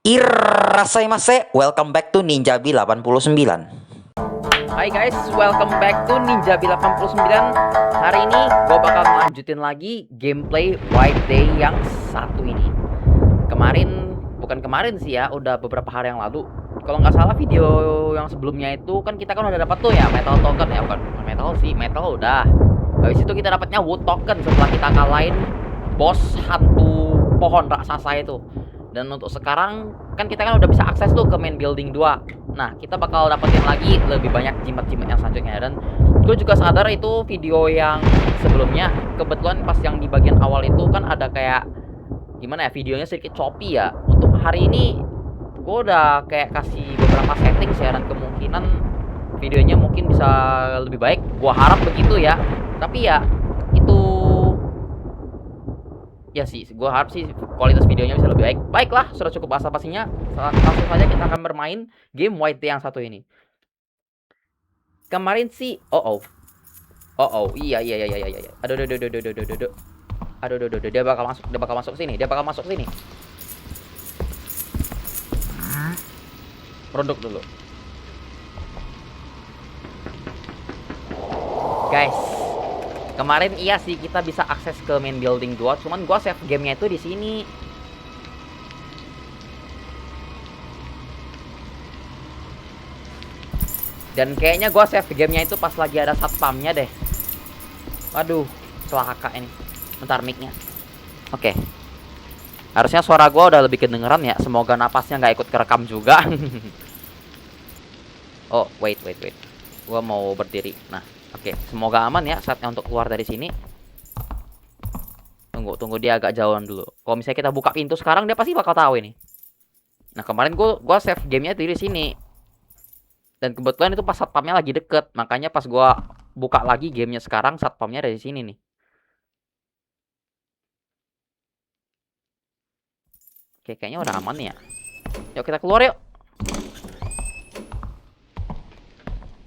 Irasaimasu, welcome back to Ninjabi 89. Hai guys, welcome back to Ninjabi 89. Hari ini gue bakal lanjutin lagi gameplay White Day yang satu ini. Bukan kemarin sih ya, udah beberapa hari yang lalu. Kalau nggak salah video yang sebelumnya itu kan kita kan udah dapat tuh ya metal token ya, bukan metal sih, metal udah. Habis itu kita dapatnya wood token setelah kita kalahin bos hantu pohon raksasa itu. Dan untuk sekarang kan kita kan udah bisa akses tuh ke main building 2. Nah, kita bakal dapetin lagi lebih banyak jimat-jimat yang selanjutnya. Dan gue juga sadar itu video yang sebelumnya, kebetulan pas yang di bagian awal itu kan ada kayak gimana ya, videonya sedikit choppy ya. Untuk hari ini gue udah kayak kasih beberapa settings ya, dan kemungkinan videonya mungkin bisa lebih baik. Gue harap begitu ya. Tapi ya itu ya sih, gue harap sih kualitas videonya bisa lebih baik. Baiklah, sudah cukup basa-basinya. Langsung saja kita akan bermain game White Day yang satu ini. Kemarin sih, iya. Aduh, dia bakal masuk sini. Produk dulu, guys. Kemarin iya sih kita bisa akses ke main building 2, cuman gua save gamenya itu di sini. Dan kayaknya gua save gamenya itu pas lagi ada satpamnya deh. Waduh, celaka ini. Bentar mic-nya. Oke. Harusnya suara gua udah lebih kedengeran ya. Semoga napasnya nggak ikut kerekam juga. Oh, wait. Gua mau berdiri. Nah, oke. Semoga aman ya saatnya untuk keluar dari sini. Tunggu dia agak jauhan dulu. Kalau misalnya kita buka pintu sekarang, dia pasti bakal tahu ini. Nah, kemarin gua save gamenya di sini. Dan kebetulan itu pas satpamnya lagi deket. Makanya pas gua buka lagi gamenya sekarang, satpamnya dari sini nih. Oke, kayaknya udah aman ya. Yuk kita keluar yuk.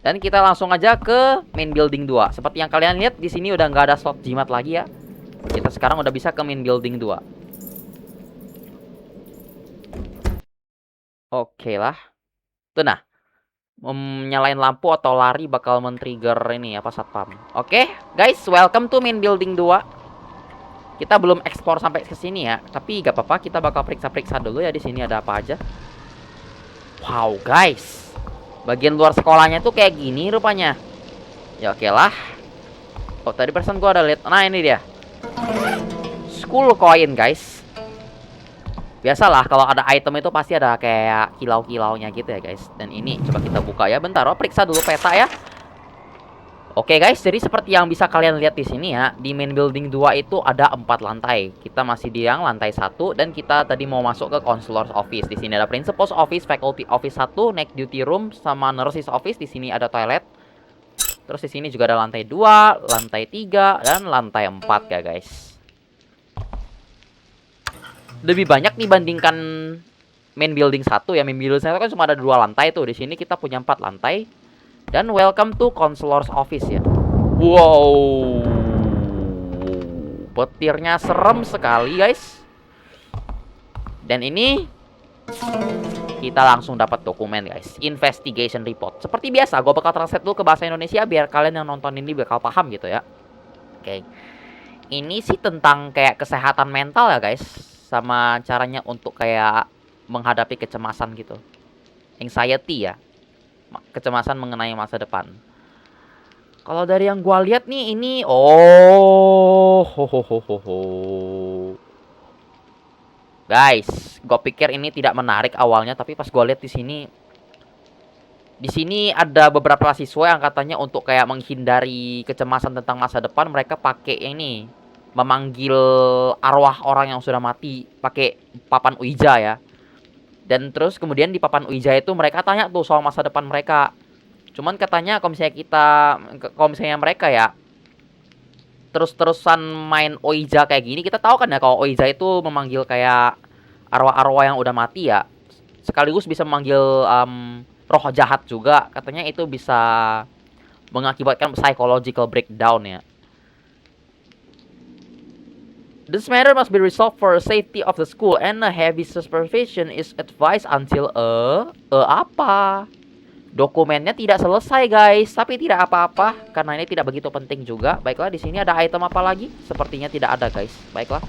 Dan kita langsung aja ke main building 2. Seperti yang kalian lihat di sini udah nggak ada slot jimat lagi ya. Kita sekarang udah bisa ke main building 2. Oke lah. Tuh nah. Nyalain lampu atau lari bakal men-trigger ini apa satpam. Oke, guys, welcome to main building 2. Kita belum ekspor sampai ke sini ya, tapi gak apa-apa, kita bakal periksa-periksa dulu ya di sini ada apa aja. Wow, guys. Bagian luar sekolahnya tuh kayak gini rupanya. Ya oke lah. Oh, tadi perasaan gua ada lihat. Nah, ini dia. School coin, guys. Biasalah kalau ada item itu pasti ada kayak kilau-kilaunya gitu ya, guys. Dan ini coba kita buka ya. Bentar, periksa dulu peta ya. Oke guys, jadi seperti yang bisa kalian lihat di sini ya, di main building 2 itu ada 4 lantai. Kita masih di yang lantai 1 dan kita tadi mau masuk ke counselor's office. Di sini ada principal's office, faculty office 1, night duty room sama nurse's office. Di sini ada toilet. Terus di sini juga ada lantai 2, lantai 3 dan lantai 4 ya guys. Lebih banyak dibandingkan main building 1 ya. Main building 1 kan cuma ada 2 lantai tuh. Di sini kita punya 4 lantai. Dan welcome to counselor's office ya. Wow, petirnya serem sekali guys. Dan ini kita langsung dapat dokumen guys, investigation report. Seperti biasa, gue bakal translate dulu ke bahasa Indonesia biar kalian yang nonton ini bakal paham gitu ya. Oke, ini sih tentang kayak kesehatan mental ya guys, sama caranya untuk kayak menghadapi kecemasan gitu, anxiety ya, kecemasan mengenai masa depan. Kalau dari yang gua lihat nih ini guys, gua pikir ini tidak menarik awalnya, tapi pas gua lihat di sini ada beberapa siswa yang katanya untuk kayak menghindari kecemasan tentang masa depan, mereka pakai ini, memanggil arwah orang yang sudah mati pakai papan Ouija ya. Dan terus kemudian di papan Ouija itu mereka tanya tuh soal masa depan mereka. Cuman katanya kalau misalnya mereka ya terus-terusan main Ouija kayak gini, kita tahu kan ya kalau Ouija itu memanggil kayak arwah-arwah yang udah mati ya. Sekaligus bisa memanggil roh jahat juga. Katanya itu bisa mengakibatkan psychological breakdown ya. This matter must be resolved for the safety of the school and a heavy supervision is advised until apa? Dokumennya tidak selesai, guys, tapi tidak apa-apa karena ini tidak begitu penting juga. Baiklah, di sini ada item apa lagi? Sepertinya tidak ada, guys. Baiklah.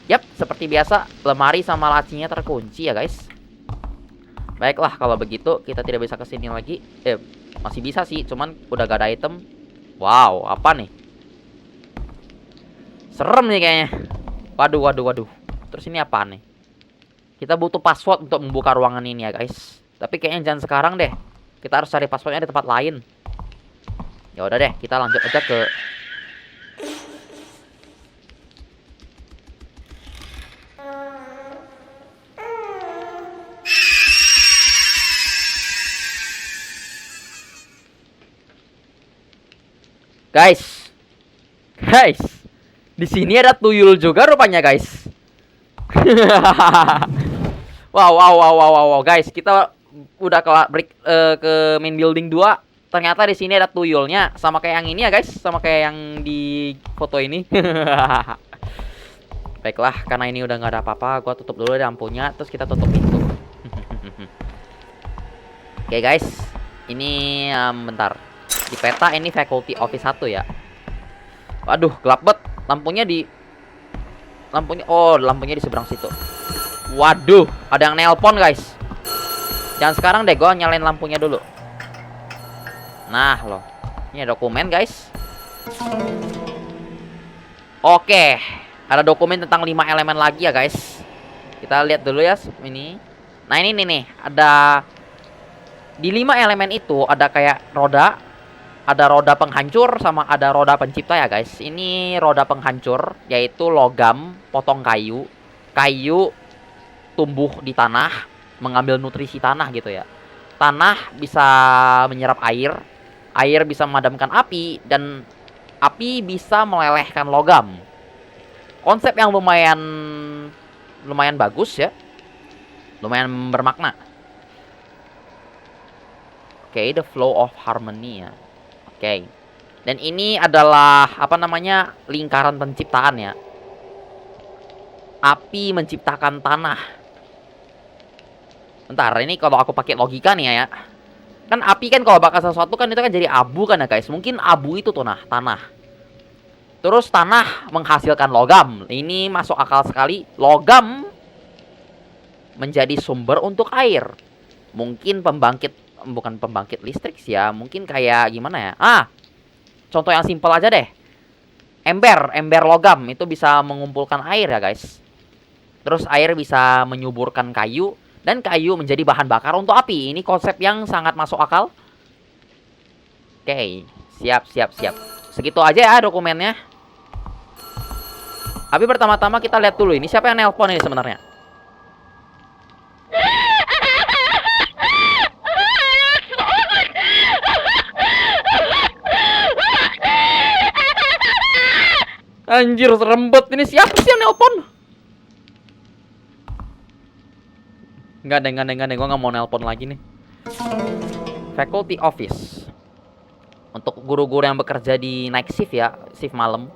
Yap, seperti biasa, lemari sama lacinya terkunci ya, guys. Baiklah, kalau begitu kita tidak bisa kesini lagi. Masih bisa sih, cuman udah gak ada item. Wow, apa nih? Serem nih kayaknya. Waduh. Terus ini apa nih? Kita butuh password untuk membuka ruangan ini ya, guys. Tapi kayaknya jangan sekarang deh. Kita harus cari passwordnya di tempat lain. Ya udah deh, kita lanjut aja ke Guys. Di sini ada tuyul juga rupanya, guys. Wow, guys, kita udah ke main building 2. Ternyata di sini ada tuyulnya, sama kayak yang ini ya, guys, sama kayak yang di foto ini. Baiklah, karena ini udah nggak ada apa-apa, gua tutup dulu lampunya, terus kita tutup pintu. Oke, guys, ini bentar. Di peta ini faculty office 1 ya. Waduh, gelap banget. Lampunya di seberang situ. Waduh, ada yang nelpon, guys. Jangan sekarang deh, gue nyalain lampunya dulu. Nah, loh. Ini ada dokumen, guys. Oke, ada dokumen tentang 5 elemen lagi ya, guys. Kita lihat dulu ya ini. Nah, ini nih, ada di 5 elemen itu ada kayak roda, ada roda penghancur sama ada roda pencipta ya, guys. Ini roda penghancur, yaitu logam potong kayu. Kayu tumbuh di tanah, mengambil nutrisi tanah gitu ya. Tanah bisa menyerap air, air bisa memadamkan api, dan api bisa melelehkan logam. Konsep yang lumayan bagus ya. Lumayan bermakna. Oke, the flow of harmony ya. Oke. Dan ini adalah apa namanya? Lingkaran penciptaan ya. Api menciptakan tanah. Bentar, ini kalau aku pakai logika nih ya. Kan api kan kalau bakar sesuatu kan itu kan jadi abu kan ya, guys. Mungkin abu itu tuh tanah. Terus tanah menghasilkan logam. Ini masuk akal sekali. Logam menjadi sumber untuk air. Mungkin bukan pembangkit listrik sih ya. Mungkin kayak gimana ya? Contoh yang simpel aja deh. Ember logam itu bisa mengumpulkan air ya, guys. Terus air bisa menyuburkan kayu, dan kayu menjadi bahan bakar untuk api. Ini konsep yang sangat masuk akal. Oke, siap. Segitu aja ya dokumennya. Tapi pertama-tama kita lihat dulu ini siapa yang nelpon ini sebenarnya. Anjir, serembet. Ini siapa sih yang nelpon? Enggak deh, gue gak mau nelpon lagi nih. Faculty office. Untuk guru-guru yang bekerja di night shift ya, shift malam.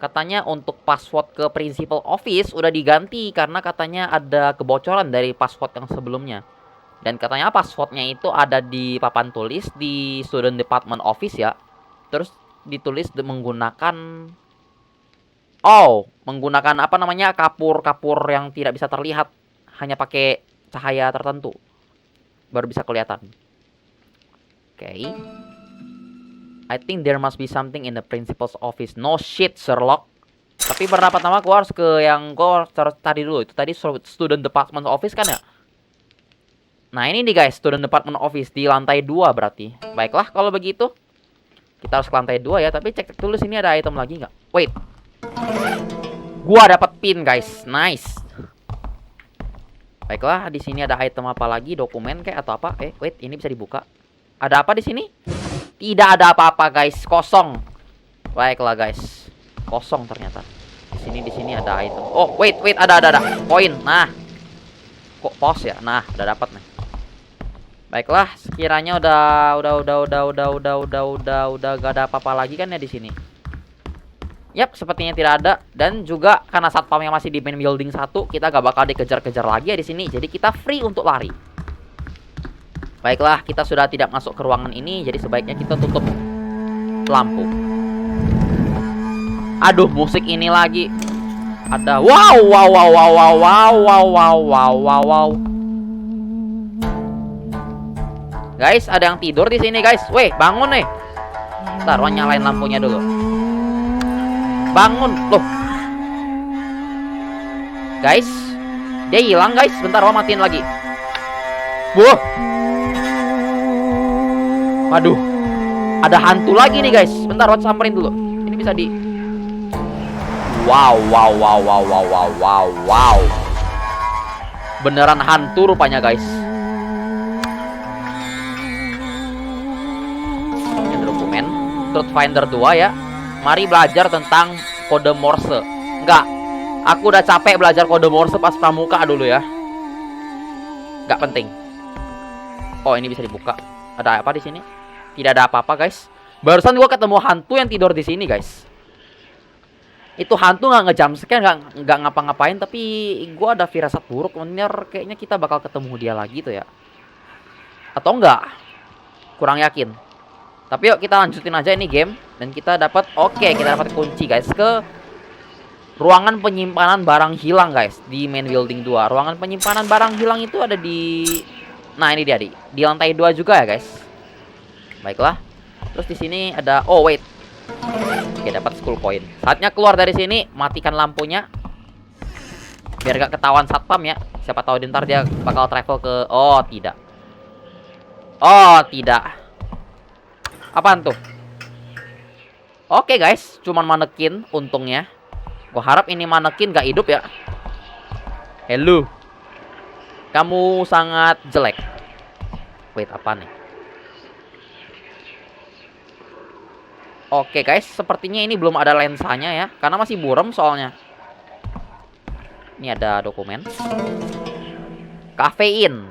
Katanya untuk password ke principal office udah diganti karena katanya ada kebocoran dari password yang sebelumnya. Dan katanya passwordnya itu ada di papan tulis di student department office ya. Terus ditulis menggunakan apa namanya, kapur yang tidak bisa terlihat, hanya pakai cahaya tertentu baru bisa kelihatan. Oke. I think there must be something in the principal's office. No shit, Sherlock. Tapi pertama-tama gue harus ke yang gue harus tadi dulu. Itu tadi student department office kan ya. Nah ini nih guys, student department office di lantai 2 berarti. Baiklah kalau begitu, kita harus ke lantai 2 ya. Tapi cek dulu sini ada item lagi nggak? Wait, gua dapat pin guys, nice. Baiklah, di sini ada item apa lagi? Dokumen kayak atau apa? Wait, ini bisa dibuka. Ada apa di sini? Tidak ada apa-apa guys, kosong. Baiklah guys, kosong ternyata. Di sini ada item. Oh wait, ada koin. Nah, kok pos ya? Nah, udah dapat nih. Baiklah, sekiranya udah gak ada apa-apa lagi kan ya di sini. Yap, sepertinya tidak ada. Dan juga karena satpam yang masih di main building 1, kita gak bakal dikejar-kejar lagi ya di sini. Jadi kita free untuk lari. Baiklah, kita sudah tidak masuk ke ruangan ini, jadi sebaiknya kita tutup lampu. Aduh, musik ini lagi. Ada wow wow wow wow wow wow wow wow wow wow wow. Guys, ada yang tidur di sini, guys. Weh, bangun nih. Ntar, nyalain lampunya dulu. Bangun, loh. Guys, dia hilang, guys. Bentar, matiin lagi. Wah. Waduh, ada hantu lagi nih, guys. Bentar, samperin dulu. Ini bisa di. Wow, wow, wow, wow, wow, wow, wow, wow. Beneran hantu rupanya, guys. Ini ada dokumen. Truth Finder 2 ya. Mari belajar tentang kode Morse. Enggak, aku udah capek belajar kode Morse pas pramuka dulu ya. Enggak penting. Oh, ini bisa dibuka. Ada apa di sini? Tidak ada apa-apa, guys. Barusan gua ketemu hantu yang tidur di sini, guys. Itu hantu nggak nge-jumpscare, nggak ngapa-ngapain, tapi gua ada firasat buruk. Bener, kayaknya kita bakal ketemu dia lagi tuh ya. Atau enggak? Kurang yakin. Tapi yuk kita lanjutin aja ini game. Dan kita dapat, kita dapat kunci, guys, ke ruangan penyimpanan barang hilang, guys, di main building 2. Ruangan penyimpanan barang hilang itu ada di... Nah, ini dia di lantai 2 juga ya, guys. Baiklah. Terus di sini ada wait. Oke, dapat school point. Saatnya keluar dari sini, matikan lampunya. Biar gak ketahuan satpam ya. Siapa tahu ntar dia bakal travel ke tidak. Tidak. Apaan tuh? Oke, guys, cuman manekin untungnya. Gua harap ini manekin gak hidup ya. Hello. Kamu sangat jelek. Wait, apa nih? Oke, guys, sepertinya ini belum ada lensanya ya, karena masih buram soalnya. Ini ada dokumen. Kafein.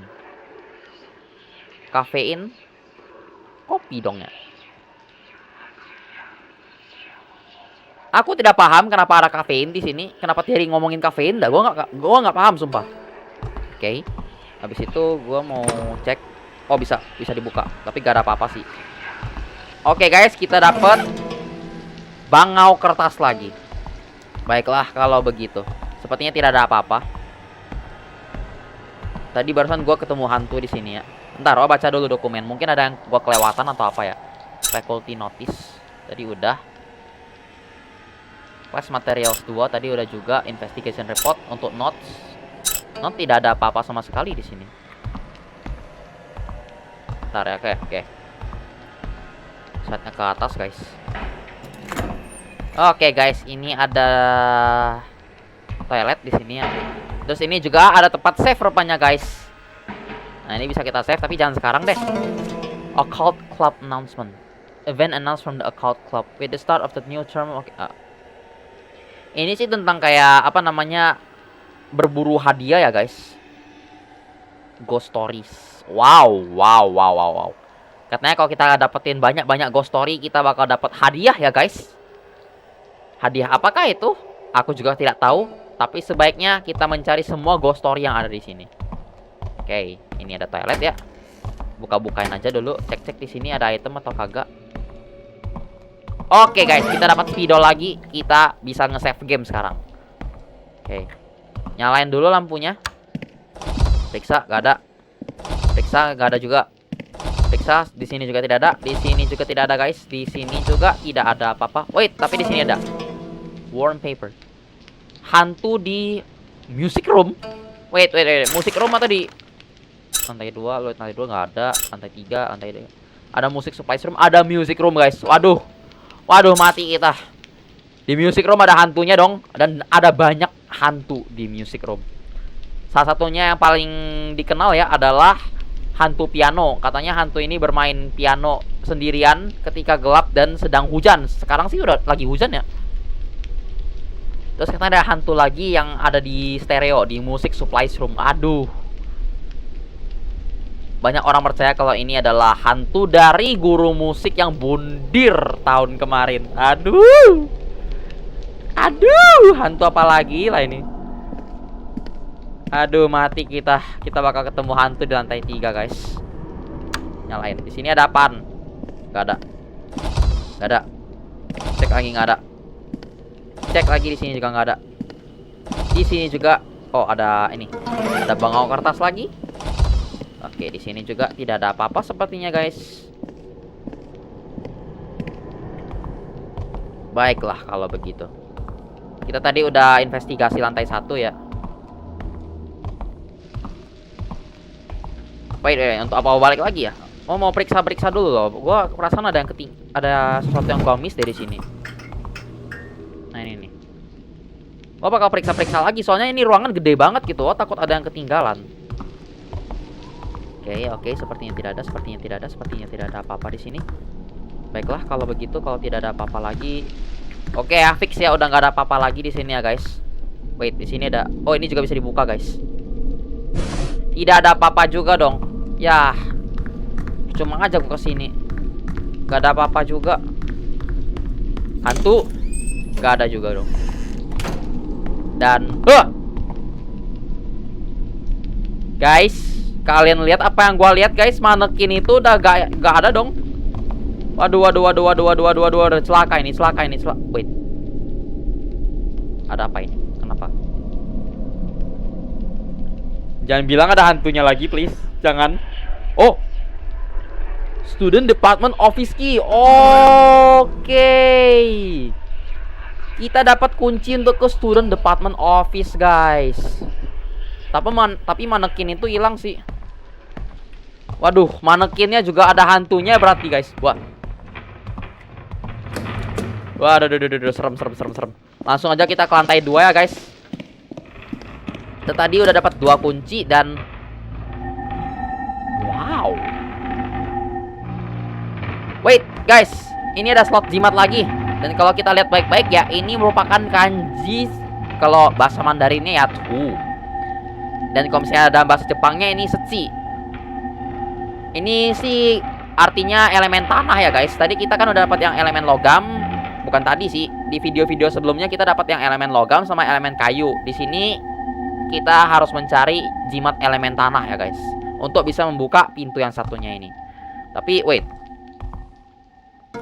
Kafein. Kopi dong ya. Aku tidak paham kenapa ada kafein di sini. Kenapa Thierry ngomongin kafein? Gua nggak paham sumpah. Oke. Habis itu gua mau cek. Oh, bisa dibuka, tapi gak ada apa-apa sih. Oke, guys, kita dapat bangau kertas lagi. Baiklah kalau begitu. Sepertinya tidak ada apa-apa. Tadi barusan gua ketemu hantu di sini ya. Ntar, baca dulu dokumen. Mungkin ada yang gua kelewatan atau apa ya. Faculty notice. Tadi udah. Class materials 2 tadi udah juga. Investigation report untuk notes. Not tidak ada apa-apa sama sekali di sini. Ntar ya, oke. Saatnya ke atas, guys. Oke, guys, ini ada toilet di sini ya. Terus ini juga ada tempat save rupanya, guys. Nah, ini bisa kita save tapi jangan sekarang deh. Occult Club announcement. Event announced from the Occult Club with the start of the new term. Ini sih tentang kayak apa namanya, berburu hadiah ya, guys. Ghost stories. Wow. Katanya kalau kita dapetin banyak-banyak ghost story, kita bakal dapat hadiah ya, guys. Hadiah apakah itu? Aku juga tidak tahu. Tapi sebaiknya kita mencari semua ghost story yang ada di sini. Oke, ini ada toilet ya. Buka-bukain aja dulu. Cek-cek di sini ada item atau kagak. Oke, guys, kita dapat spidol lagi. Kita bisa nge-save game sekarang. Oke. Nyalain dulu lampunya. Periksa, gak ada. Periksa, gak ada juga. Periksa, di sini juga tidak ada. Di sini juga tidak ada, guys. Di sini juga tidak ada apa-apa. Wait, tapi di sini ada warm paper. Hantu di music room. Wait. Music room atau di lantai 2? Lantai 2 nggak ada. Lantai 3, lantai 2. Ada music supplies room, ada music room, guys. Waduh, mati kita. Di music room ada hantunya dong. Dan ada banyak hantu di music room. Salah satunya yang paling dikenal ya adalah hantu piano. Katanya hantu ini bermain piano sendirian ketika gelap dan sedang hujan. Sekarang sih udah lagi hujan ya. Terus katanya ada hantu lagi yang ada di stereo, di music supplies room. Aduh. Banyak orang percaya kalau ini adalah hantu dari guru musik yang bundir tahun kemarin. Aduh. Aduh, hantu apa lagi lah ini. Aduh, mati kita. Kita bakal ketemu hantu di lantai 3, guys. Nyalain. Di sini ada apaan? Gak ada. Gak ada. Cek lagi nggak ada. Cek lagi di sini juga nggak ada. Di sini juga. Oh, ada ini. Ada bangau kertas lagi. Oke, di sini juga tidak ada apa-apa sepertinya, guys. Baiklah kalau begitu. Kita tadi udah investigasi lantai 1 ya. Wait, untuk apa balik lagi ya? Oh, mau periksa-periksa dulu loh. Gua perasaan ada yang ada sesuatu yang gua miss dari sini. Nah, ini nih. Gua bakal periksa-periksa lagi soalnya ini ruangan gede banget gitu. Oh, takut ada yang ketinggalan. Oke, sepertinya tidak ada apa-apa di sini. Baiklah, kalau begitu, kalau tidak ada apa-apa lagi. Oke ya, fix ya, udah nggak ada apa-apa lagi di sini ya, guys. Wait, di sini ada. Oh, ini juga bisa dibuka, guys. Tidak ada apa-apa juga dong. Ya. Cuma aja gua kesini. Gak ada apa-apa juga. Hantu gak ada juga dong. Dan guys, kalian lihat apa yang gua lihat, guys? Manekin itu udah gak ada dong. Waduh. Celaka ini. Wait. Ada apa ini? Kenapa? Jangan bilang ada hantunya lagi, please. Jangan. Oh. Student Department Office Key. Oke. Kita dapat kunci untuk ke Student Department Office, guys. Tapi manekin itu hilang sih. Waduh, manekinnya juga ada hantunya berarti, guys. Waduh, serem. Langsung aja kita ke lantai 2 ya, guys. Kita tadi udah dapat 2 kunci dan wow. Wait, guys, ini ada slot jimat lagi. Dan kalau kita lihat baik-baik ya, ini merupakan kanji. Kalau bahasa Mandarinnya ya tu. Dan kalau misalnya dalam bahasa Jepangnya ini setsi. Ini sih artinya elemen tanah ya, guys. Tadi kita kan udah dapat yang elemen logam. Bukan tadi sih, di video-video sebelumnya kita dapat yang elemen logam sama elemen kayu. Di sini kita harus mencari jimat elemen tanah ya, guys, untuk bisa membuka pintu yang satunya ini. Tapi wait.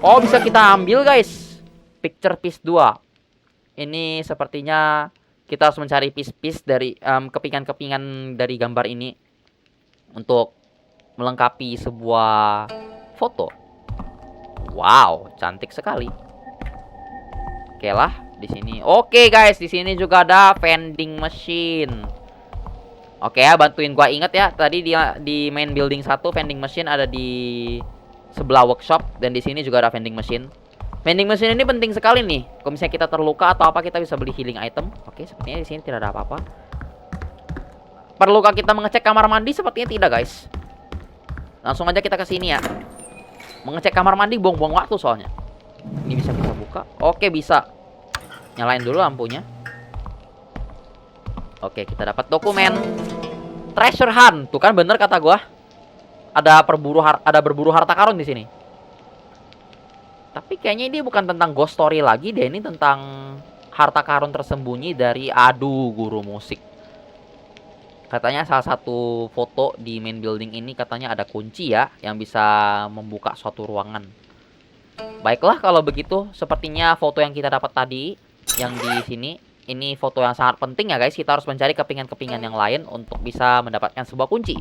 Oh, bisa kita ambil, guys. Picture piece 2. Ini sepertinya kita harus mencari piece-piece dari kepingan-kepingan dari gambar ini untuk melengkapi sebuah foto. Wow, cantik sekali. Oke lah, di sini. Oke, guys, di sini juga ada vending machine. Oke ya, bantuin gua inget ya. Tadi di main building 1 vending machine ada di sebelah workshop, dan di sini juga ada vending machine. Vending machine ini penting sekali nih. Kalau misalnya kita terluka atau apa, kita bisa beli healing item. Oke, sepertinya di sini tidak ada apa-apa. Perlukah kita mengecek kamar mandi? Sepertinya tidak, guys. Langsung aja kita ke sini ya. Mengecek kamar mandi buang-buang waktu soalnya. Ini bisa kita buka. Oke, bisa. Nyalain dulu lampunya. Oke, kita dapat dokumen treasure hunt. Tuh kan bener kata gua. Ada berburu harta karun di sini. Tapi kayaknya ini bukan tentang ghost story lagi deh. Ini tentang harta karun tersembunyi dari guru musik. Katanya salah satu foto di main building ini katanya ada kunci ya, yang bisa membuka suatu ruangan. Baiklah kalau begitu, sepertinya foto yang kita dapat tadi yang di sini ini foto yang sangat penting ya, guys. Kita harus mencari kepingan-kepingan yang lain untuk bisa mendapatkan sebuah kunci.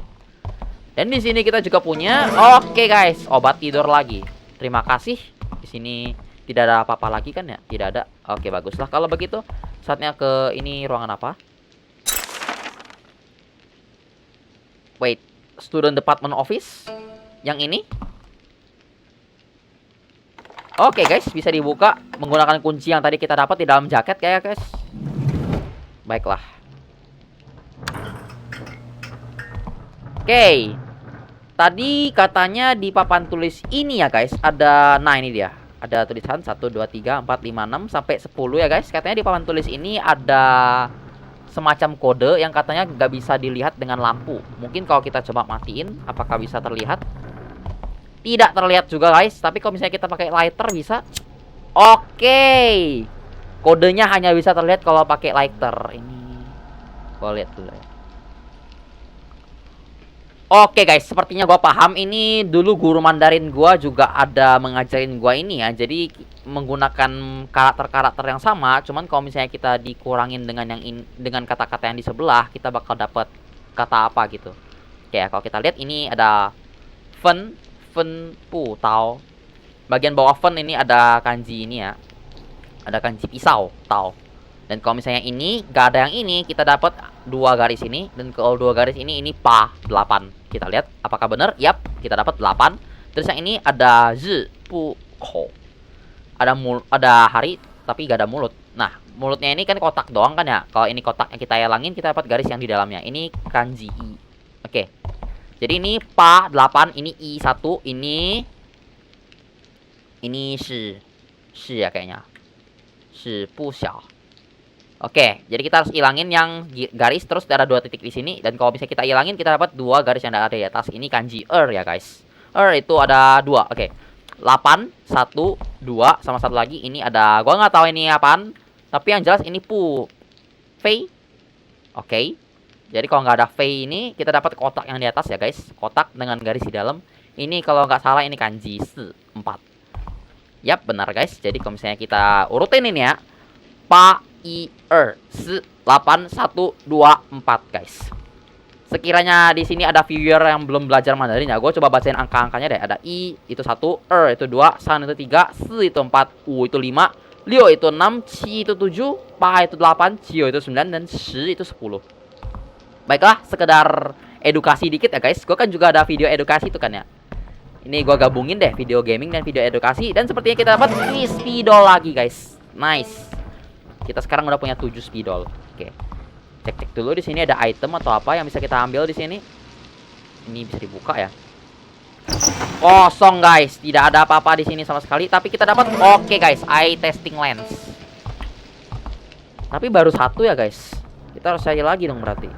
Dan di sini kita juga punya, oke guys, obat tidur lagi. Terima kasih. Di sini tidak ada apa-apa lagi kan ya? Tidak ada. Oke, baguslah kalau begitu. Saatnya ke ini ruangan apa? Wait, Student Department Office. Yang ini. Oke guys, bisa dibuka menggunakan kunci yang tadi kita dapat di dalam jaket kayak, guys. Baiklah. Oke. Tadi katanya di papan tulis ini ya, guys, ada, nah ini dia. Ada tulisan 1 2 3 4 5 6 sampai 10 ya, guys. Katanya di papan tulis ini ada semacam kode yang katanya nggak bisa dilihat dengan lampu. Mungkin kalau kita coba matiin, apakah bisa terlihat? Tidak terlihat juga, guys. Tapi kalau misalnya kita pakai lighter bisa. Oke. Kodenya hanya bisa terlihat kalau pakai lighter. Ini gua lihat dulu ya. Oke guys, sepertinya gua paham. Ini dulu guru Mandarin gua juga ada mengajarin gua ini ya. Jadi menggunakan karakter-karakter yang sama, cuman kalau misalnya kita dikurangin dengan dengan kata-kata yang di sebelah, kita bakal dapat kata apa gitu. Oke ya, kalau kita lihat ini ada fen, fen pu tao. Bagian bawah fen ini ada kanji ini ya. Ada kanji pisau, tao. Dan kalau misalnya ini gak ada yang ini, kita dapat 2 garis ini. Dan kalau 2 garis ini pa 8. Kita lihat apakah benar? Yap, kita dapat 8. Terus yang ini ada zi pu ko. Ada hari tapi gak ada mulut. Nah, mulutnya ini kan kotak doang kan ya. Kalau ini kotak yang kita hilangin, kita dapat garis yang di dalamnya. Ini kanji i. Oke. Jadi ini pa 8, ini i 1, ini shi ya kayaknya. Shi pu xiao. Oke, jadi kita harus hilangin yang garis, terus ada 2 titik di sini. Dan kalau bisa kita hilangin, kita dapat 2 garis yang ada di atas. Ini kanji ya guys. Itu ada 2. Oke. 8, 1, 2, sama satu lagi. Ini ada, gua nggak tahu ini apaan. Tapi yang jelas ini pu fei. Oke. Jadi kalau nggak ada fei ini, kita dapat kotak yang di atas ya guys. Kotak dengan garis di dalam. Ini kalau nggak salah ini kanji 4. Yap, benar guys. Jadi kalau misalnya kita urutin ini ya. Pa I 8 1 2 4 guys. Sekiranya di sini ada viewer yang belum belajar Mandarin ya, gue coba bacain angka-angkanya deh. Ada I itu 1, itu 2, San itu 3, Si itu 4, U itu 5, Liu itu 6, Qi itu 7, Pa itu 8, Cio itu 9, dan Shi itu 10. Baiklah, sekedar edukasi dikit ya guys. Gue kan juga ada video edukasi itu kan ya. Ini gue gabungin deh video gaming dan video edukasi. Dan sepertinya kita dapat ini spidol lagi guys. Nice. Kita sekarang udah punya 7 spidol. Oke. Cek-cek dulu di sini ada item atau apa yang bisa kita ambil di sini. Ini bisa dibuka ya. Kosong guys, tidak ada apa-apa di sini sama sekali. Tapi kita dapat oke guys, eye testing lens. Tapi baru 1 ya guys. Kita harus cari lagi dong berarti.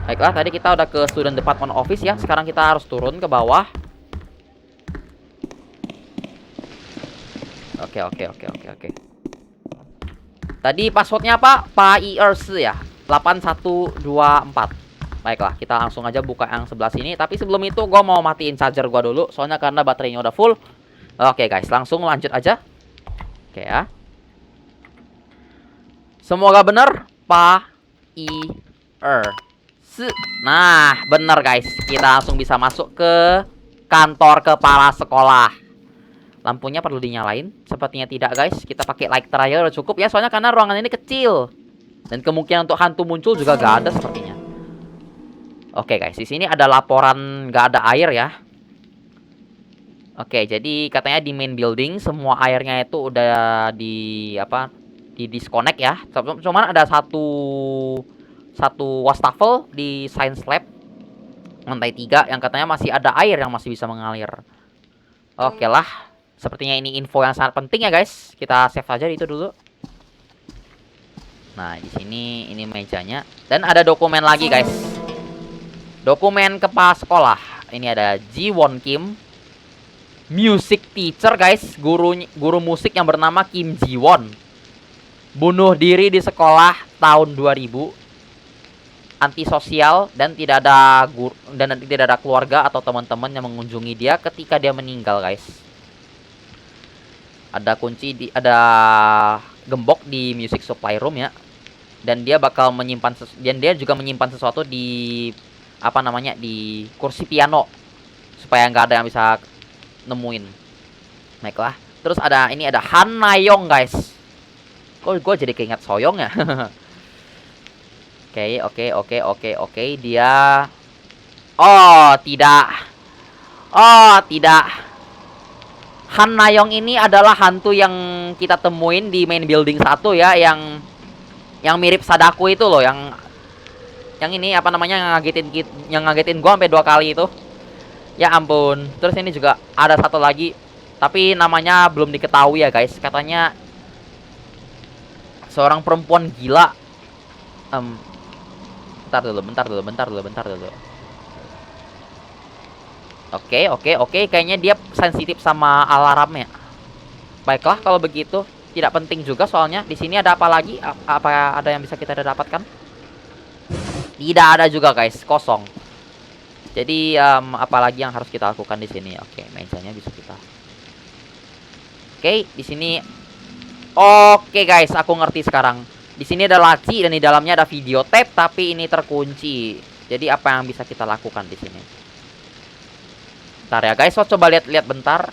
Baiklah, tadi kita udah ke student department office ya. Sekarang kita harus turun ke bawah. Oke. Tadi passwordnya apa? PAIRS ya. 8124. Baiklah, kita langsung aja buka yang sebelah sini. Tapi sebelum itu gue mau matiin charger gue dulu. Soalnya karena baterainya udah full. Oke guys, langsung lanjut aja. Oke ya. Semoga bener. PAIRS. Nah, bener guys. Kita langsung bisa masuk ke kantor kepala sekolah. Lampunya perlu dinyalain? Sepertinya tidak guys. Kita pakai lighter aja udah cukup ya. Soalnya karena ruangan ini kecil. Dan kemungkinan untuk hantu muncul juga gak ada sepertinya. Oke guys, di sini ada laporan gak ada air ya. Oke, jadi katanya di main building semua airnya itu udah di disconnect ya. Cuman ada satu wastafel di science lab lantai 3 yang katanya masih ada air yang masih bisa mengalir. Oke lah. Sepertinya ini info yang sangat penting ya guys. Kita save aja itu dulu. Nah, di sini ini mejanya dan ada dokumen lagi guys. Dokumen kepala sekolah. Ini ada Ji Won Kim, music teacher guys, guru musik yang bernama Kim Ji Won. Bunuh diri di sekolah tahun 2000. Antisosial dan tidak ada tidak ada keluarga atau teman-teman yang mengunjungi dia ketika dia meninggal guys. Ada kunci ada gembok di music supply room ya. Dan dia bakal menyimpan dan dia juga menyimpan sesuatu di di kursi piano supaya nggak ada yang bisa nemuin. Baiklah. Terus ini ada Han Nayong guys. Kok gue jadi keinget Soyong ya? Oke. Dia tidak. Han Nayong ini adalah hantu yang kita temuin di main building 1 ya, yang mirip Sadako itu loh, yang ini yang ngagetin gua sampai 2 kali itu. Ya ampun. Terus ini juga ada satu lagi, tapi namanya belum diketahui ya guys. Katanya seorang perempuan gila. Bentar dulu. Oke. Kayaknya dia sensitif sama alarmnya. Baiklah kalau begitu. tidak penting juga soalnya. Di sini ada apa lagi? Apa ada yang bisa kita dapatkan? Tidak ada juga guys, kosong. Jadi apalagi yang harus kita lakukan di sini? Oke, mejanya bisa kita. Oke, di sini. Oke guys, aku ngerti sekarang. Di sini ada laci dan di dalamnya ada video tape, tapi ini terkunci. Jadi apa yang bisa kita lakukan di sini? Bentar ya guys, so coba lihat-lihat bentar.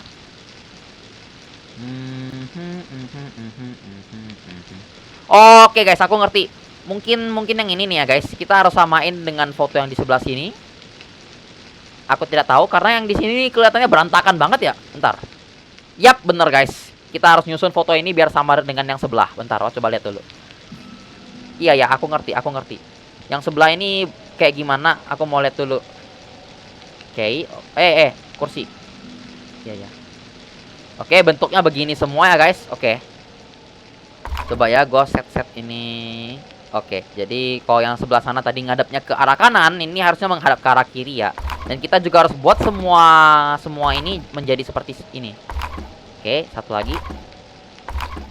Oke guys, aku ngerti. Mungkin yang ini nih ya guys. Kita harus samain dengan foto yang di sebelah sini. Aku tidak tahu karena yang di sini kelihatannya berantakan banget ya. Bentar. Yap, bener guys. Kita harus nyusun foto ini biar sama dengan yang sebelah. Bentar, coba lihat dulu. Iya ya, aku ngerti. Yang sebelah ini kayak gimana? Aku mau lihat dulu. Oke, kursi. Iya ya. Oke, bentuknya begini semua ya guys. Oke. Coba ya, gue set ini. Oke, jadi kalau yang sebelah sana tadi ngadepnya ke arah kanan, ini harusnya menghadap ke arah kiri ya. Dan kita juga harus buat semua ini menjadi seperti ini. Oke, satu lagi.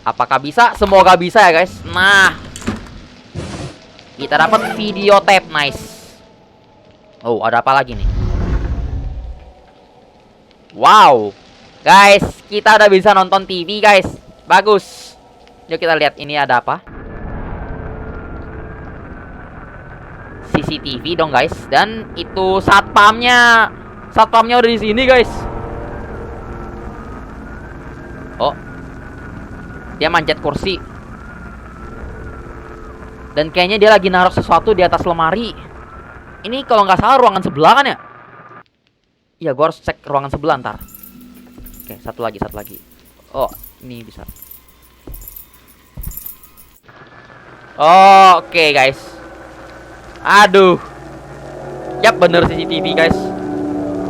Apakah bisa? Semoga bisa ya guys. Nah, kita dapat video tape, nice. Oh, ada apa lagi nih? Wow, guys, kita udah bisa nonton TV guys. Bagus. Yuk kita lihat ini ada apa. CCTV dong guys. Dan itu satpamnya. Satpamnya udah di sini guys. Oh, dia manjat kursi. Dan kayaknya dia lagi naruh sesuatu di atas lemari. Ini kalau nggak salah ruangan sebelah kan ya? Iya, gua harus cek ruangan sebelah ntar. Oke, satu lagi. Oh, ini bisa. Oh, oke guys. Aduh. Yap, bener CCTV guys.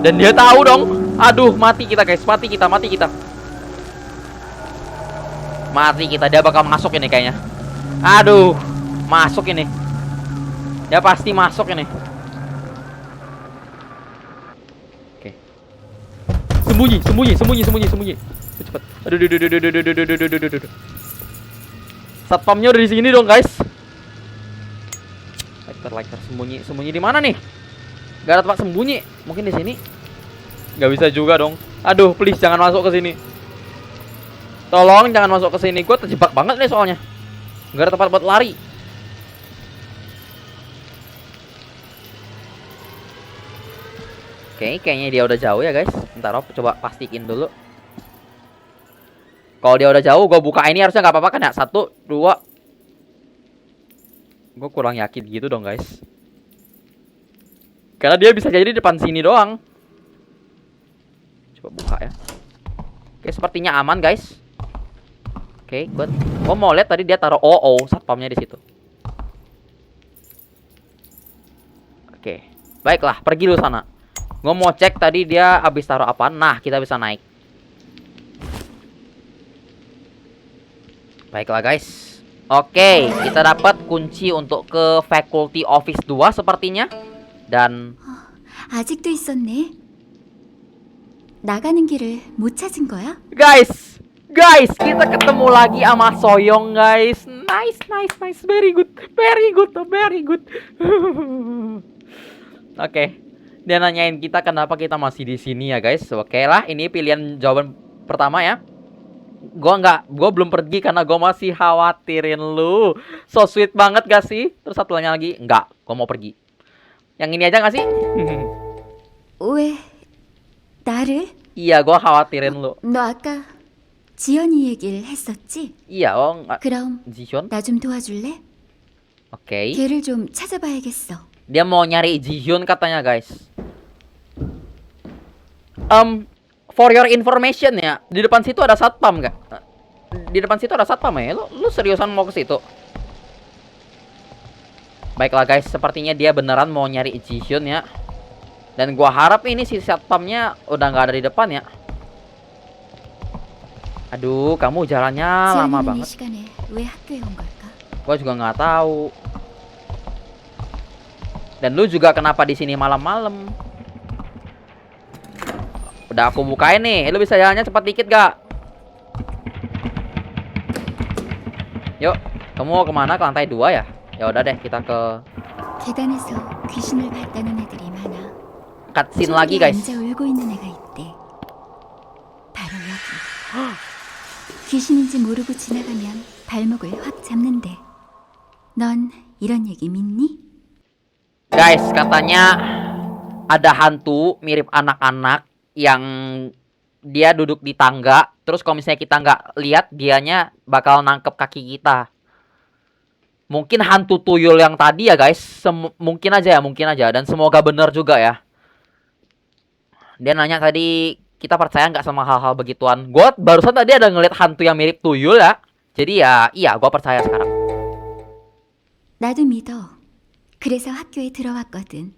Dan dia tahu dong. Aduh, mati kita guys. Mati kita. Dia bakal masuk ini kayaknya. Aduh, masuk ini. Dia pasti masuk ini. Oke. Sembunyi. Cepat. Aduh. Satpamnya udah di sini dong guys. Lighter. Sembunyi di mana nih? Gak ada tempat sembunyi. Mungkin di sini. Gak bisa juga dong. Aduh, please jangan masuk ke sini. Tolong jangan masuk ke sini. Gue terjebak banget nih soalnya. Gak ada tempat buat lari. Oke, kayaknya dia udah jauh ya guys. Ntar aku coba pastiin dulu. Kalau dia udah jauh, gue buka ini harusnya nggak apa-apa kan ya? 1, 2. Gue kurang yakin gitu dong guys. Karena dia bisa jadi di depan sini doang. Coba buka ya. Oke, sepertinya aman guys. Oke, gue mau lihat tadi dia taruh satpamnya di situ. Oke, baiklah, pergi dulu sana. Gue mau cek tadi dia habis taruh apa. Nah, kita bisa naik. Baiklah guys. Oke, kita dapat kunci untuk ke Faculty Office 2 sepertinya. Dan 아직도 있었네. 나가는 길을 못 찾은 거야? guys, kita ketemu lagi sama Soyong guys. Nice. Very good. Oke. Dia nanyain kita kenapa kita masih di sini ya guys. Oke lah, ini pilihan jawaban pertama ya. Gue belum pergi karena gue masih khawatirin lu. So sweet banget gak sih? Terus satu lagi, enggak, gue mau pergi. Yang ini aja gak sih? 왜 나를? Iya, gue khawatirin lu. 너 아까 지연이 얘기를 했었지? Iya, 그럼 Jihyun. 나 좀 도와줄래? Oke. 걔를 좀 찾아봐야겠어. Dia mau nyari Jihyun katanya guys. For your information ya, di depan situ ada satpam gak? Di depan situ ada satpam ya? Lu seriusan mau ke situ? Baiklah guys, sepertinya dia beneran mau nyari Jihyun ya. Dan gua harap ini si satpamnya udah nggak ada di depan ya. Aduh, kamu jalannya lama 지연이는 이 banget. 시간에 왜 학교에 온 걸까? Gua juga nggak tahu. Dan lu juga kenapa di sini malam-malam? Udah aku bukain nih. Lu bisa jalannya cepat dikit gak? Yuk, kamu mau kemana? Ke lantai 2 ya? Ya udah deh, kita ke 계단에서 귀신을 봤다는 애들이 많아. cutscene lagi, 저기 guys. 앉아 울고 있는 애가 있대. 바로 여기. 귀신인지 모르고 지나가면 발목을 확 잡는데. 넌 이런 얘기 믿니? Guys, katanya ada hantu mirip anak-anak yang dia duduk di tangga. Terus kalau misalnya kita nggak lihat, dianya bakal nangkep kaki kita. Mungkin hantu tuyul yang tadi ya, guys. Mungkin aja ya, mungkin aja. Dan semoga bener juga ya. Dia nanya tadi, kita percaya nggak sama hal-hal begituan? Gue barusan tadi ada ngeliat hantu yang mirip tuyul ya. Jadi ya, iya, gue percaya sekarang. 나도 믿어. 그래서 학교에 들어왔거든.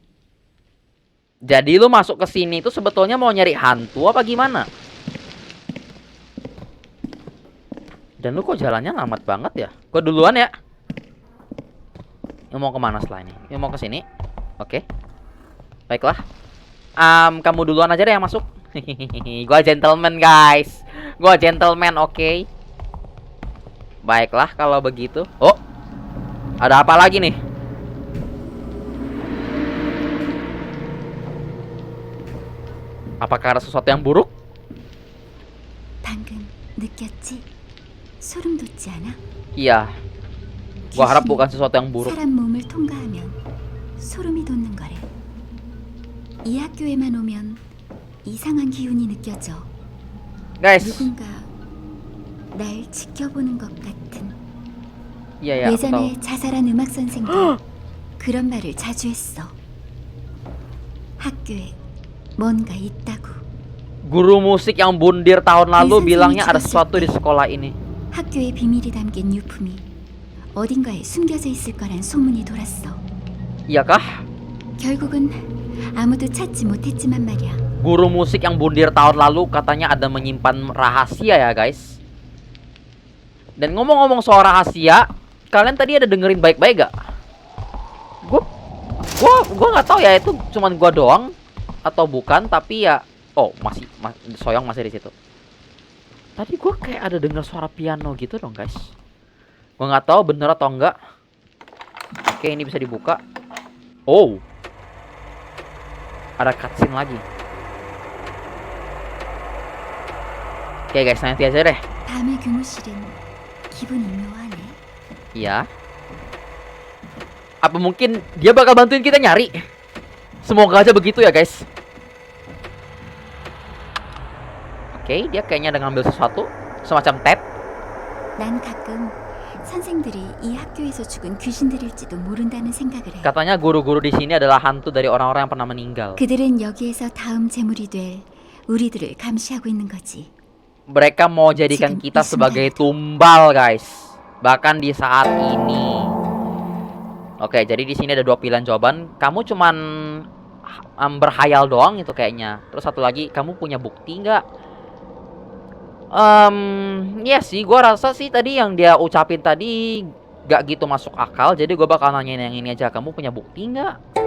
Jadi lu masuk ke sini tuh sebetulnya mau nyari hantu apa gimana? Dan lu kok jalannya lambat banget ya? Gue duluan ya. Lu mau kemana setelah ini? Lu mau ke sini? Oke. Baiklah. Kamu duluan aja deh yang masuk. Gua gentleman, guys. Gua gentleman, oke. Baiklah kalau begitu. Oh. Ada apa lagi nih? Apakah ada sesuatu yang buruk? 방금 느꼈지? 소름 돋지 않아? Iya. Gua harap bukan sesuatu yang buruk. 사람 몸을 통과하면 소름이 돋는 거래. 이 학교에만 오면 이상한 기운이 느껴져. Guys. 누군가 날 지켜보는 것 같은. Iya ya, aku tahu. 예전에 자살한 음악 선생도 그런 말을 자주 했어. 학교에 뭔가 있다고. Guru musik yang bundir tahun lalu Bisa bilangnya ada sini sesuatu di sekolah ini. 학교에 비밀이 담긴 유품이 어딘가에 숨겨져 있을 거란 소문이 돌았어. Iyakah? 결국은 아무도 찾지 못했지만 말이야. Guru musik yang bundir tahun lalu katanya ada menyimpan rahasia ya, guys. Dan ngomong-ngomong soal rahasia, kalian tadi ada dengerin baik-baik gak? Gua nggak tahu ya itu cuman gua doang atau bukan, tapi ya Soyong masih di situ. Tadi gua kayak ada denger suara piano gitu dong, guys. Gua nggak tahu bener atau enggak. Oke, ini bisa dibuka. Oh. Ada cutscene lagi. Oke, guys, nanti aja deh. 밤의 교무실은 기분이 묘하네. Iya. Apa mungkin dia bakal bantuin kita nyari? Semoga aja begitu ya, guys. Oke, dia kayaknya ada ngambil sesuatu, semacam tab. 난 가끔 선생들이 이 학교에서 죽은 귀신들일지도 모른다는 생각을 해. Katanya guru-guru di sini adalah hantu dari orang-orang yang pernah meninggal. 그들은 여기에서 다음 제물이 될 우리들을 감시하고 있는 거지. Mereka mau jadikan kita sebagai tumbal, guys. Bahkan di saat ini. Oke, jadi di sini ada 2 pilihan jawaban. Kamu cuman berhayal doang itu kayaknya. Terus satu lagi, kamu punya bukti nggak? Iya sih, gua rasa sih tadi yang dia ucapin tadi gak gitu masuk akal. Jadi gue bakal nanyain yang ini aja. Kamu punya bukti nggak?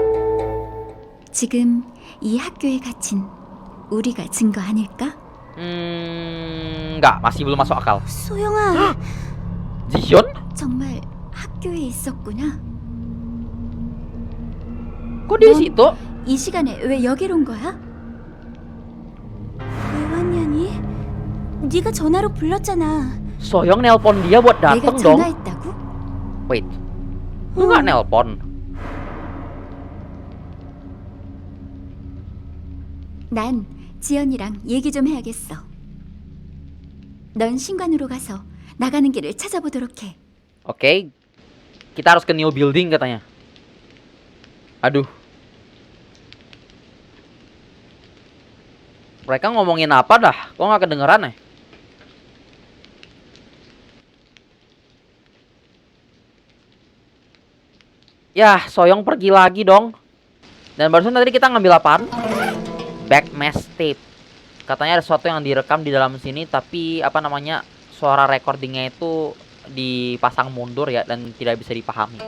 지금 이 학교에 갇힌 우리가 증거 아닐까? Nggak, masih belum masuk akal. 소영아, Jihyun? 정말 학교에 있었구나. Kok di situ? 이 시간에 왜 여기로 온 거야? 왜 왔냐니? 네가 전화로 불렀잖아. Soyong nelpon dia buat 내가 dateng dong. 전화했다고? Wait, lu nggak nelpon? 난 지연이랑 얘기 좀 해야겠어. 넌 신관으로 가서 나가는 길을 찾아보도록 해. Oke, kita harus ke new building katanya. Aduh. Mereka ngomongin apa dah? Kok nggak kedengeran ya? Yah, Soyong pergi lagi dong. Dan barusan tadi kita ngambil apaan? Backmask tape. Katanya ada sesuatu yang direkam di dalam sini, tapi apa namanya, suara recordingnya itu dipasang mundur ya dan tidak bisa dipahami.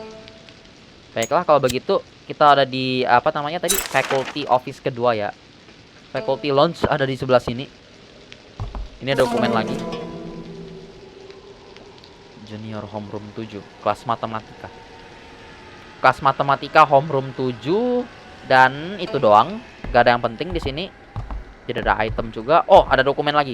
Baiklah kalau begitu kita ada di apa namanya tadi, faculty office kedua ya. Faculty lounge ada di sebelah sini. Ini ada dokumen lagi. Junior homeroom 7, kelas matematika. Kelas matematika homeroom 7 dan itu doang. Gak ada yang penting di sini. Tidak ada item juga. Oh, ada dokumen lagi.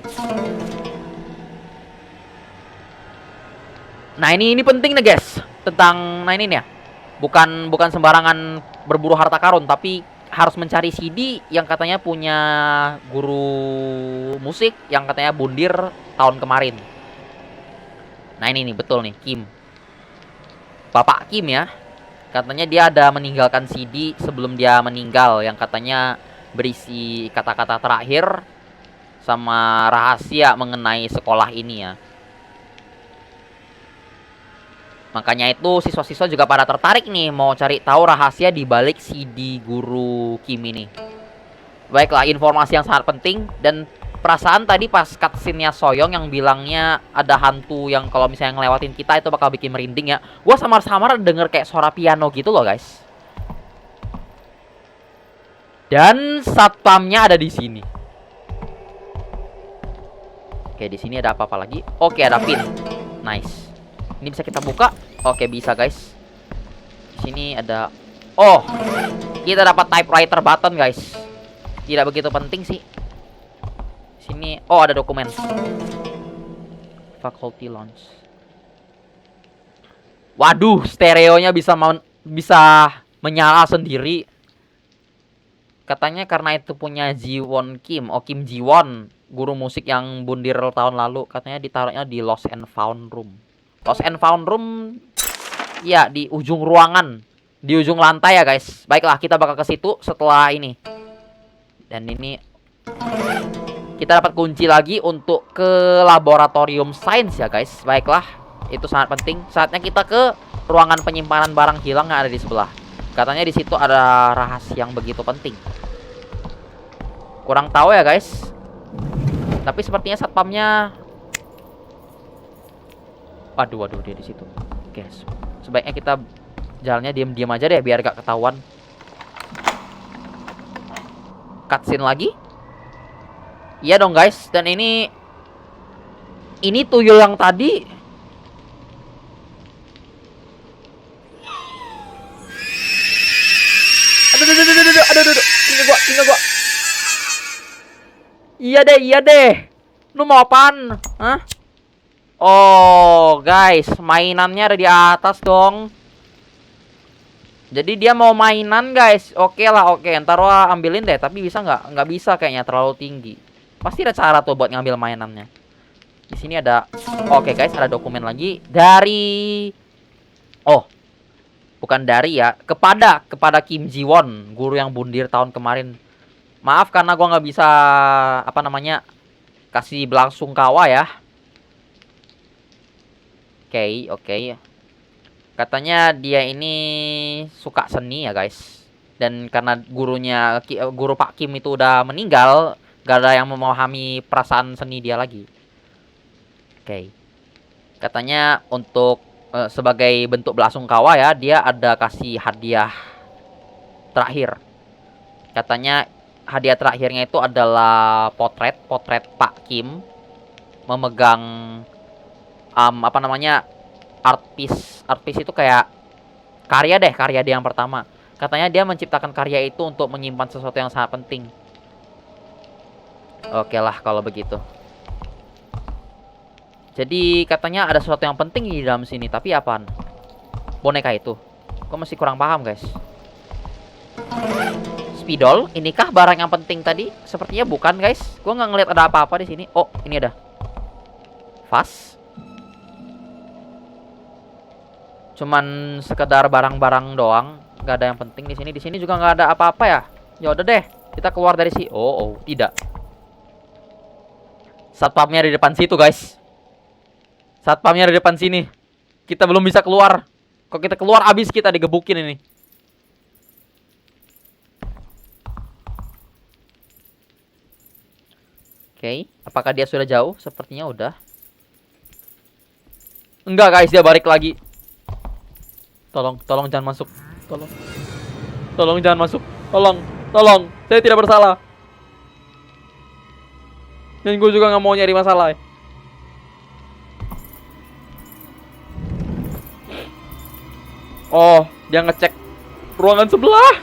Nah, ini penting nih, guys. Tentang ini ya. Bukan sembarangan berburu harta karun, tapi harus mencari CD yang katanya punya guru musik yang katanya bundir tahun kemarin. Nah, ini nih betul nih, Kim. Bapak Kim ya. Katanya dia ada meninggalkan CD sebelum dia meninggal yang katanya berisi kata-kata terakhir sama rahasia mengenai sekolah ini ya. Makanya itu siswa-siswa juga pada tertarik nih mau cari tahu rahasia di balik CD guru Kim ini. Baiklah, informasi yang sangat penting. Dan perasaan tadi pas cutscene-nya Soyoung yang bilangnya ada hantu yang kalau misalnya ngelewatin kita itu bakal bikin merinding ya. Gua samar-samar denger kayak suara piano gitu loh, guys. Dan satpamnya ada di sini. Oke, di sini ada apa-apa lagi? Oke, ada pin. Nice. Ini bisa kita buka. Oke, bisa, guys. Di sini ada. Oh, kita dapat typewriter button, guys. Tidak begitu penting sih. Sini, oh ada dokumen. Faculty Lounge. Waduh, stereonya bisa menyala sendiri. Katanya karena itu punya Jiwon Kim. Oh, Kim Jiwon, guru musik yang bundir tahun lalu. Katanya ditaruhnya di Lost and Found Room. Lost and Found Room, ya di ujung ruangan, di ujung lantai ya guys. Baiklah, kita bakal ke situ setelah ini. Dan ini kita dapat kunci lagi untuk ke laboratorium sains ya guys. Baiklah, itu sangat penting. Saatnya kita ke ruangan penyimpanan barang hilang yang ada di sebelah. Katanya di situ ada rahasia yang begitu penting. Kurang tahu ya guys. Tapi sepertinya satpamnya. Waduh, dia di situ. Oke, sebaiknya kita jalannya diam-diam aja deh biar gak ketahuan. Cutscene lagi. Iya dong guys, dan ini tuyul yang tadi. Aduh, tinggal gua. Iya deh. Lu mau apaan? Hah? Oh, guys, mainannya ada di atas dong. Jadi dia mau mainan, guys. Oke lah, oke. Ntar gua ambilin deh, tapi bisa nggak? Nggak bisa kayaknya, terlalu tinggi. Pasti ada cara tuh buat ngambil mainannya. Di sini ada. Oke, guys, ada dokumen lagi dari. Oh, bukan dari ya. Kepada Kim Jiwon, guru yang bundir tahun kemarin. Maaf karena gua nggak bisa kasih belasungkawa ya. Oke. Katanya dia ini suka seni ya guys. Dan karena guru Pak Kim itu udah meninggal, gak ada yang memahami perasaan seni dia lagi. Oke. Katanya untuk sebagai bentuk belasungkawa ya, dia ada kasih hadiah terakhir. Katanya hadiah terakhirnya itu adalah potret Pak Kim memegang art piece itu kayak karya dia yang pertama. Katanya dia menciptakan karya itu untuk menyimpan sesuatu yang sangat penting. Oke lah kalau begitu. Jadi katanya ada sesuatu yang penting di dalam sini, tapi apaan? Boneka itu. Kok masih kurang paham guys. Spidol, inikah barang yang penting tadi? Sepertinya bukan guys. Gua nggak ngeliat ada apa-apa di sini. Oh, ini ada. Vas. Cuman sekedar barang-barang doang, nggak ada yang penting di sini. Di sini juga nggak ada apa-apa ya. Ya udah deh, kita keluar dari sini. Oh, tidak. Satpamnya di depan situ, guys. Satpamnya di depan sini. Kita belum bisa keluar. Kok kita keluar abis kita digebukin ini. Oke, apakah dia sudah jauh? Sepertinya udah. Enggak, guys, dia balik lagi. Tolong jangan masuk. Tolong jangan masuk. Tolong. Saya tidak bersalah. Dan gue juga nggak mau nyari masalah. Oh, dia ngecek ruangan sebelah.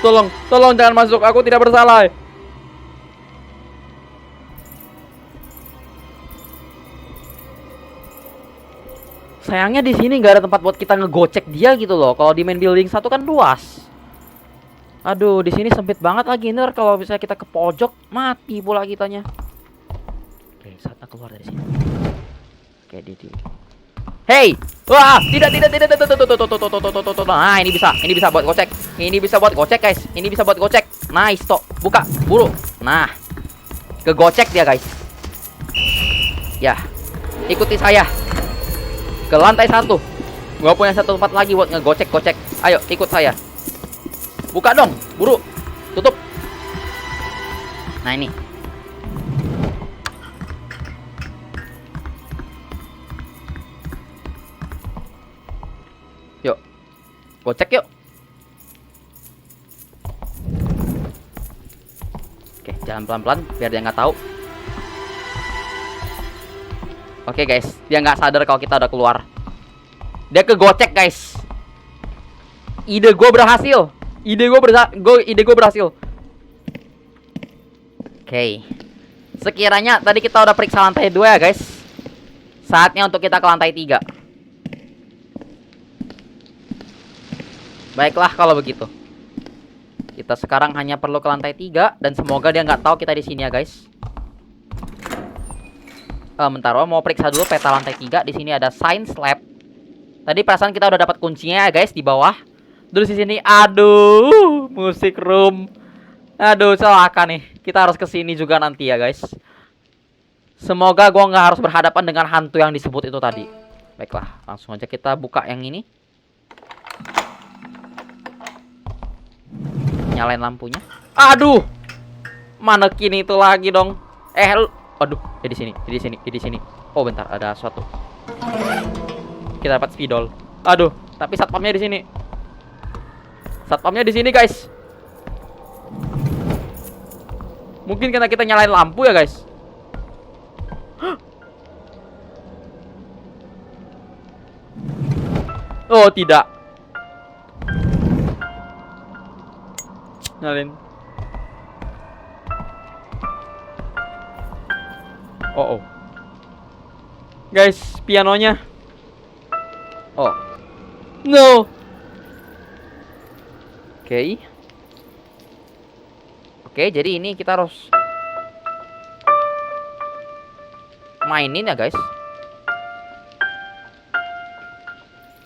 Tolong jangan masuk. Aku tidak bersalah. Sayangnya di sini nggak ada tempat buat kita ngegocek dia gitu loh. Kalau di main building 1 kan luas. Aduh, di sini sempit banget lagi. Ntar kalau misalnya kita ke pojok, mati pula kitanya. Oke, saatnya keluar dari sini. Oke, di. Hey, wah, tidak. Nah, ini bisa buat gocek. Ini bisa buat gocek, guys. Ini bisa buat gocek. Nice, toh. Buka, buru. Nah, kegocek dia, guys. Ya, ikuti saya ke lantai 1. Gua punya satu tempat lagi buat ngegocek-gocek. Ayo, ikut saya. Buka dong, buru. Tutup. Nah, ini. Yuk. Gocek yuk. Oke, jalan pelan-pelan biar dia nggak tahu. Oke, guys, dia nggak sadar kalau kita udah keluar. Dia kegocek, guys. Ide gue berhasil. Ide gue berhasil. Oke. Sekiranya tadi kita udah periksa lantai 2 ya, guys. Saatnya untuk kita ke lantai 3. Baiklah kalau begitu. Kita sekarang hanya perlu ke lantai 3 dan semoga dia nggak tahu kita di sini ya, guys. Bentar, mau periksa dulu peta lantai 3. Di sini ada science lab. Tadi perasaan kita udah dapat kuncinya ya, guys, di bawah. Terus di sini, aduh, musik room. Aduh, celaka nih. Kita harus ke sini juga nanti ya, guys. Semoga gua nggak harus berhadapan dengan hantu yang disebut itu tadi. Baiklah, langsung aja kita buka yang ini. Nyalain lampunya. Aduh, manekin itu lagi dong. Aduh, di sini. Oh, bentar, ada sesuatu. Kita dapat spidol. Aduh, tapi satpamnya di sini. Satpamnya di sini, guys. Mungkin karena kita nyalain lampu ya, guys. Oh, tidak. Nyalain. Oh. Guys, pianonya. Oh. No. Oke. Oke, jadi ini kita harus mainin ya, guys.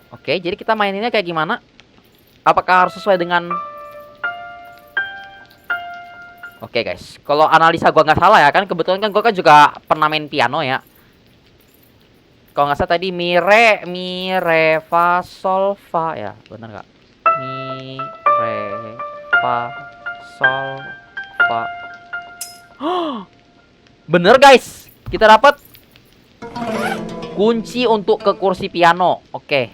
Oke, jadi kita maininnya kayak gimana? Apakah harus sesuai dengan... Oke, guys, kalau analisa gua nggak salah ya, kan kebetulan kan gua kan juga pernah main piano ya. Kalau nggak salah tadi mi re fa sol fa ya, benar nggak? Mi re fa sol fa. Bener, guys, kita dapat kunci untuk ke kursi piano. Oke.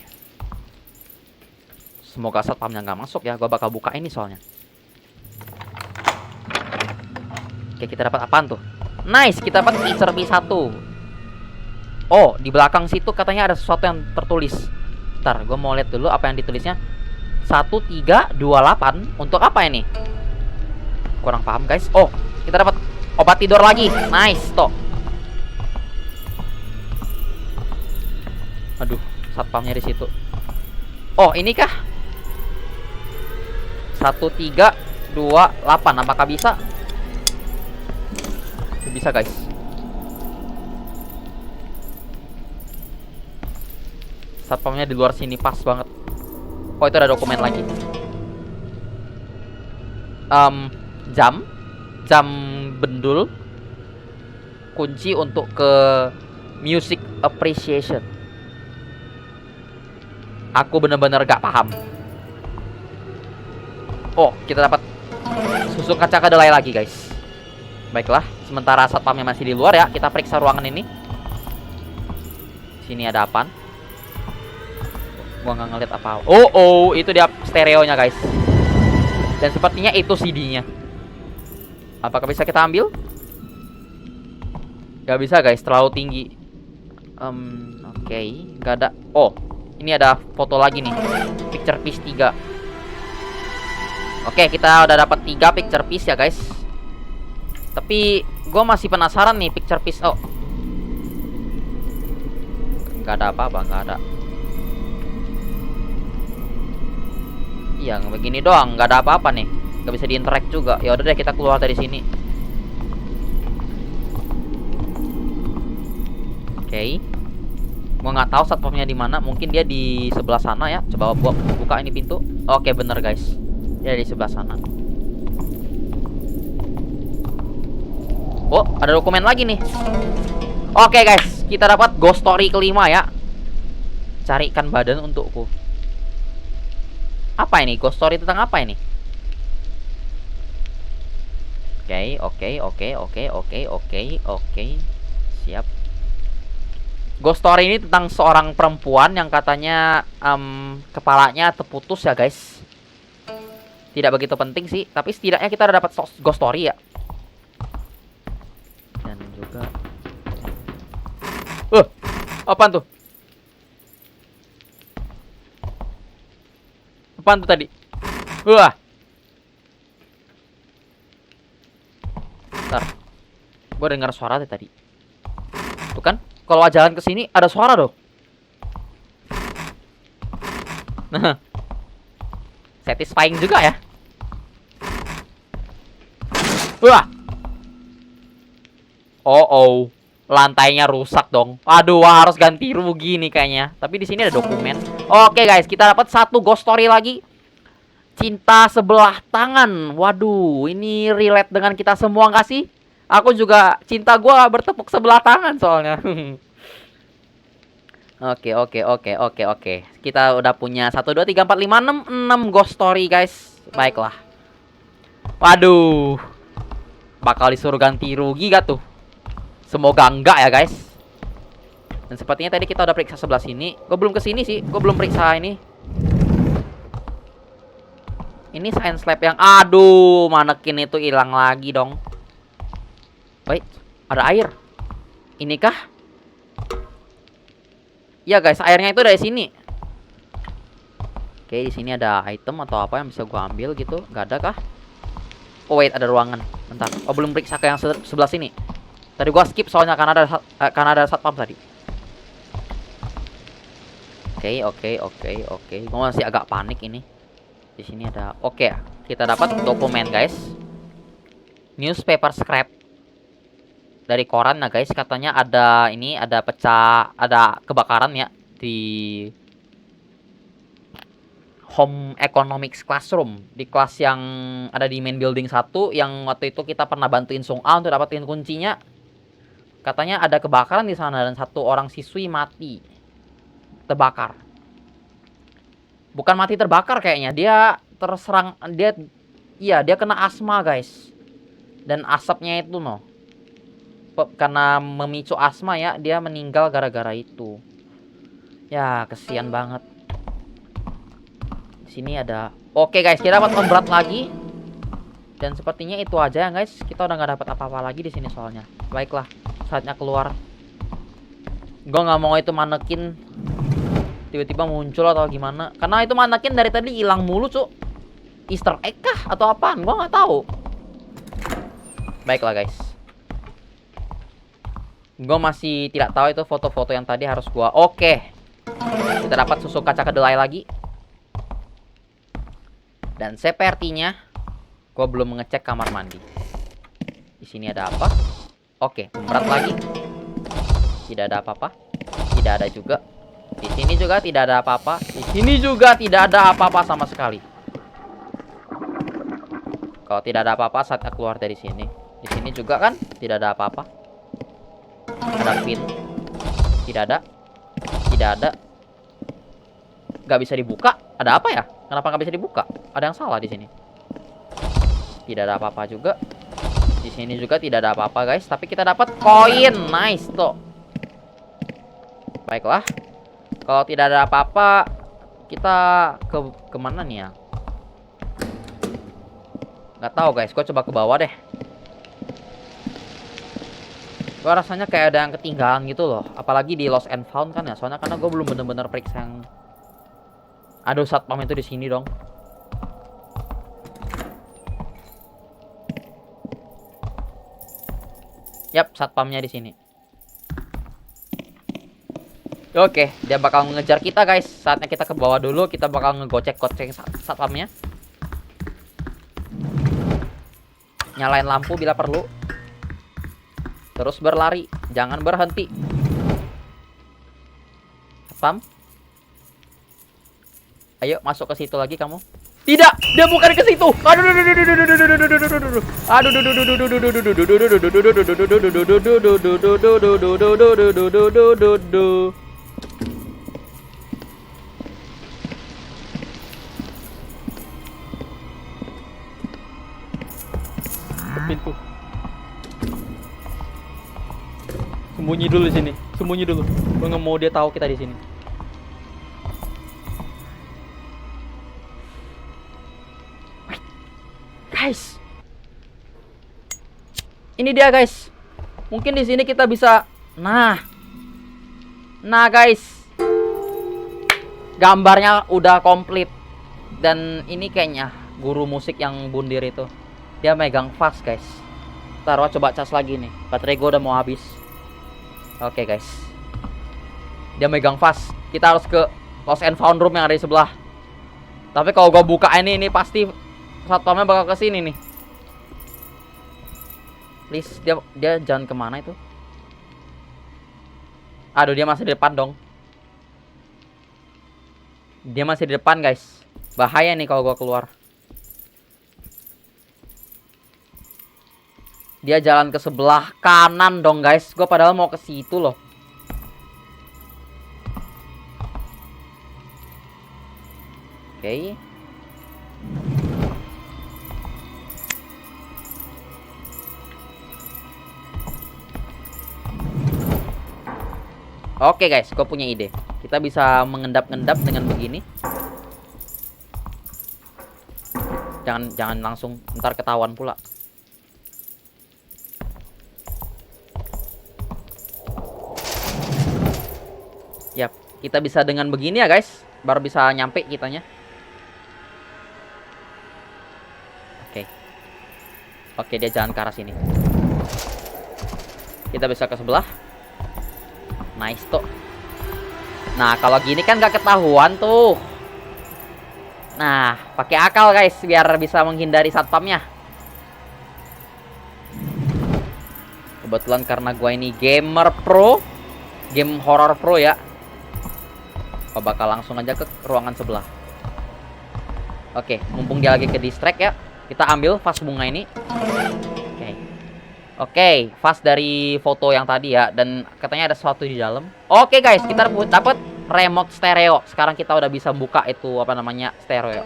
Semoga satpamnya nggak masuk ya. Gua bakal buka ini soalnya. Oke, kita dapat apaan tuh? Nice, kita dapat feature B1. Oh, di belakang situ katanya ada sesuatu yang tertulis. Ntar, gue mau lihat dulu apa yang ditulisnya. 1328. Untuk apa ini? Kurang paham, guys. Oh, kita dapat obat tidur lagi. Nice, toh. Aduh, satpamnya di situ. Oh, ini kah? 1328. Apakah bisa? Bisa, guys. Satpamnya di luar sini pas banget. Oh, itu ada dokumen lagi. Jam bendul. Kunci untuk ke music appreciation. Aku bener-bener gak paham. Oh, kita dapat susu kaca kedelai lagi, guys. Baiklah, sementara satpamnya masih di luar ya, kita periksa ruangan ini. Sini ada apaan? Gua nggak ngeliat apa. Oh, itu dia stereonya, guys. Dan sepertinya itu CD-nya. Apakah bisa kita ambil? Gak bisa, guys, terlalu tinggi. Oke, gak ada. Oh, Ini ada foto lagi nih. Picture piece 3. Oke, kita udah dapat 3 picture piece ya guys. Tapi gue masih penasaran nih picture piece. Oh, nggak ada apa-apa, nggak ada. Iya, begini doang, nggak ada apa-apa nih. Nggak bisa diinteract juga. Ya udah deh, kita keluar dari sini. Oke. Gua nggak tahu satpamnya di mana. Mungkin dia di sebelah sana ya. Coba buka ini pintu. Oke, bener guys. Dia di sebelah sana. Oh, ada dokumen lagi nih. Oke guys, kita dapat ghost story kelima ya. Carikan badan untukku. Apa ini? Ghost story tentang apa ini? Oke. Siap. Ghost story ini tentang seorang perempuan yang katanya kepalanya terputus ya guys. Tidak begitu penting sih, tapi setidaknya kita udah dapat ghost story ya. Dan juga apaan tuh? Apaan tuh tadi? Wah. Bentar. Gue dengar suara tadi. Tuh kan? Kalau jalan ke sini ada suara dong. Nah. Satisfying juga ya. Wah. Oh. Lantainya rusak dong. Aduh, harus ganti rugi nih kayaknya. Tapi di sini ada dokumen. Oke guys, kita dapat satu ghost story lagi. Cinta sebelah tangan. Waduh, ini relate dengan kita semua nggak sih? Aku juga cinta gua bertepuk sebelah tangan soalnya. Oke. Kita udah punya 1 2 3 4 5 6 ghost story guys. Baiklah. Waduh. Bakal disuruh ganti rugi gak tuh? Semoga enggak ya guys. Dan sepertinya tadi kita udah periksa sebelah sini. Gue belum kesini sih. Gue belum periksa ini. Ini science lab yang... Aduh, manekin itu hilang lagi dong. Wait, ada air. Inikah? Ya guys, airnya itu dari sini. Oke, di sini ada item atau apa yang bisa gua ambil gitu. Gak ada kah? Oh wait, ada ruangan. Bentar. Oh, belum periksa ke yang sebelah sini. Tadi gua skip soalnya karena ada satpam tadi. Oke. Gua masih agak panik ini. Di sini ada. Oke, kita dapat dokumen guys. Newspaper scrap dari koran nah guys, katanya ada ini, ada kebakaran ya di Home Economics Classroom, di kelas yang ada di main building 1 yang waktu itu kita pernah bantuin Sung A untuk dapetin kuncinya. Katanya ada kebakaran di sana dan 1 orang siswi mati terbakar. Bukan mati terbakar kayaknya, dia terserang, dia kena asma guys. Dan asapnya itu karena memicu asma ya, dia meninggal gara-gara itu. Ya, kesian banget. Di sini ada. Oke guys, kita dapat berat lagi. Dan sepertinya itu aja ya guys. Kita udah nggak dapat apa-apa lagi di sini soalnya. Baiklah, saatnya keluar. Gue nggak mau itu manekin tiba-tiba muncul atau gimana. Karena itu manekin dari tadi hilang mulu, cuk. Easter egg kah atau apaan? Gue nggak tahu. Baiklah guys. Gue masih tidak tahu itu foto-foto yang tadi harus gua. Oke. Kita dapat susu kaca kedelai lagi. Dan sepertinya gua belum mengecek kamar mandi. Di sini ada apa? Oke, berat lagi. Tidak ada apa-apa. Tidak ada juga. Di sini juga tidak ada apa-apa. Di sini juga tidak ada apa-apa sama sekali. Kalau tidak ada apa-apa saatnya keluar dari sini. Di sini juga kan tidak ada apa-apa. Ada pin. Tidak ada. Gak bisa dibuka. Ada apa ya? Kenapa gak bisa dibuka? Ada yang salah di sini. Tidak ada apa-apa juga. Di sini juga tidak ada apa-apa guys. Tapi kita dapat koin. Nice tuh. Baiklah. Kalau tidak ada apa-apa, kita kemana nih ya? Gak tahu guys. Gue coba ke bawah deh. Gue rasanya kayak ada yang ketinggalan gitu loh. Apalagi di Lost and Found kan ya. Soalnya karena gue belum bener-bener periksa yang Aduh, satpam itu di sini dong. Yap, satpamnya di sini. Oke, dia bakal mengejar kita, guys. Saatnya kita ke bawah dulu. Kita bakal ngegocek-gocek satpamnya. Nyalain lampu bila perlu. Terus berlari, jangan berhenti. Satpam. Ayo masuk ke situ lagi kamu. Tidak, dia bukan ke situ. Aduh. Pintu. Sembunyi dulu di sini. Sembunyi dulu. Gue nggak mau dia tahu kita di sini. Guys, ini dia guys. Mungkin di sini kita bisa. Nah guys, gambarnya udah komplit. Dan ini kayaknya guru musik yang bundir itu. Dia megang fast guys. Taruh coba cas lagi nih. Baterai gue udah mau habis. Oke guys, dia megang fast. Kita harus ke Lost and Found room yang ada di sebelah. Tapi kalau gue buka ini pasti satpamnya bakal ke sini nih. Please, dia jangan kemana itu. Aduh, dia masih di depan dong. Dia masih di depan guys. Bahaya nih kalau gua keluar. Dia jalan ke sebelah kanan dong guys. Gua padahal mau ke situ loh. Oke. Oke guys, gue punya ide. Kita bisa mengendap-endap dengan begini. Jangan langsung, ntar ketahuan pula. Yap, kita bisa dengan begini ya guys, baru bisa nyampe kitanya. Oke, dia jalan ke arah sini. Kita bisa ke sebelah. Nice tuh. Nah, kalau gini kan gak ketahuan tuh. Nah, pakai akal guys biar bisa menghindari satpamnya. Kebetulan karena gue ini gamer pro, game horror pro ya. Gue bakal langsung aja ke ruangan sebelah. Oke, mumpung dia lagi ke distract ya, kita ambil vas bunga ini. Oke, vas dari foto yang tadi ya, dan katanya ada sesuatu di dalam. Oke guys, kita dapat remote stereo. Sekarang kita udah bisa buka itu apa namanya stereo.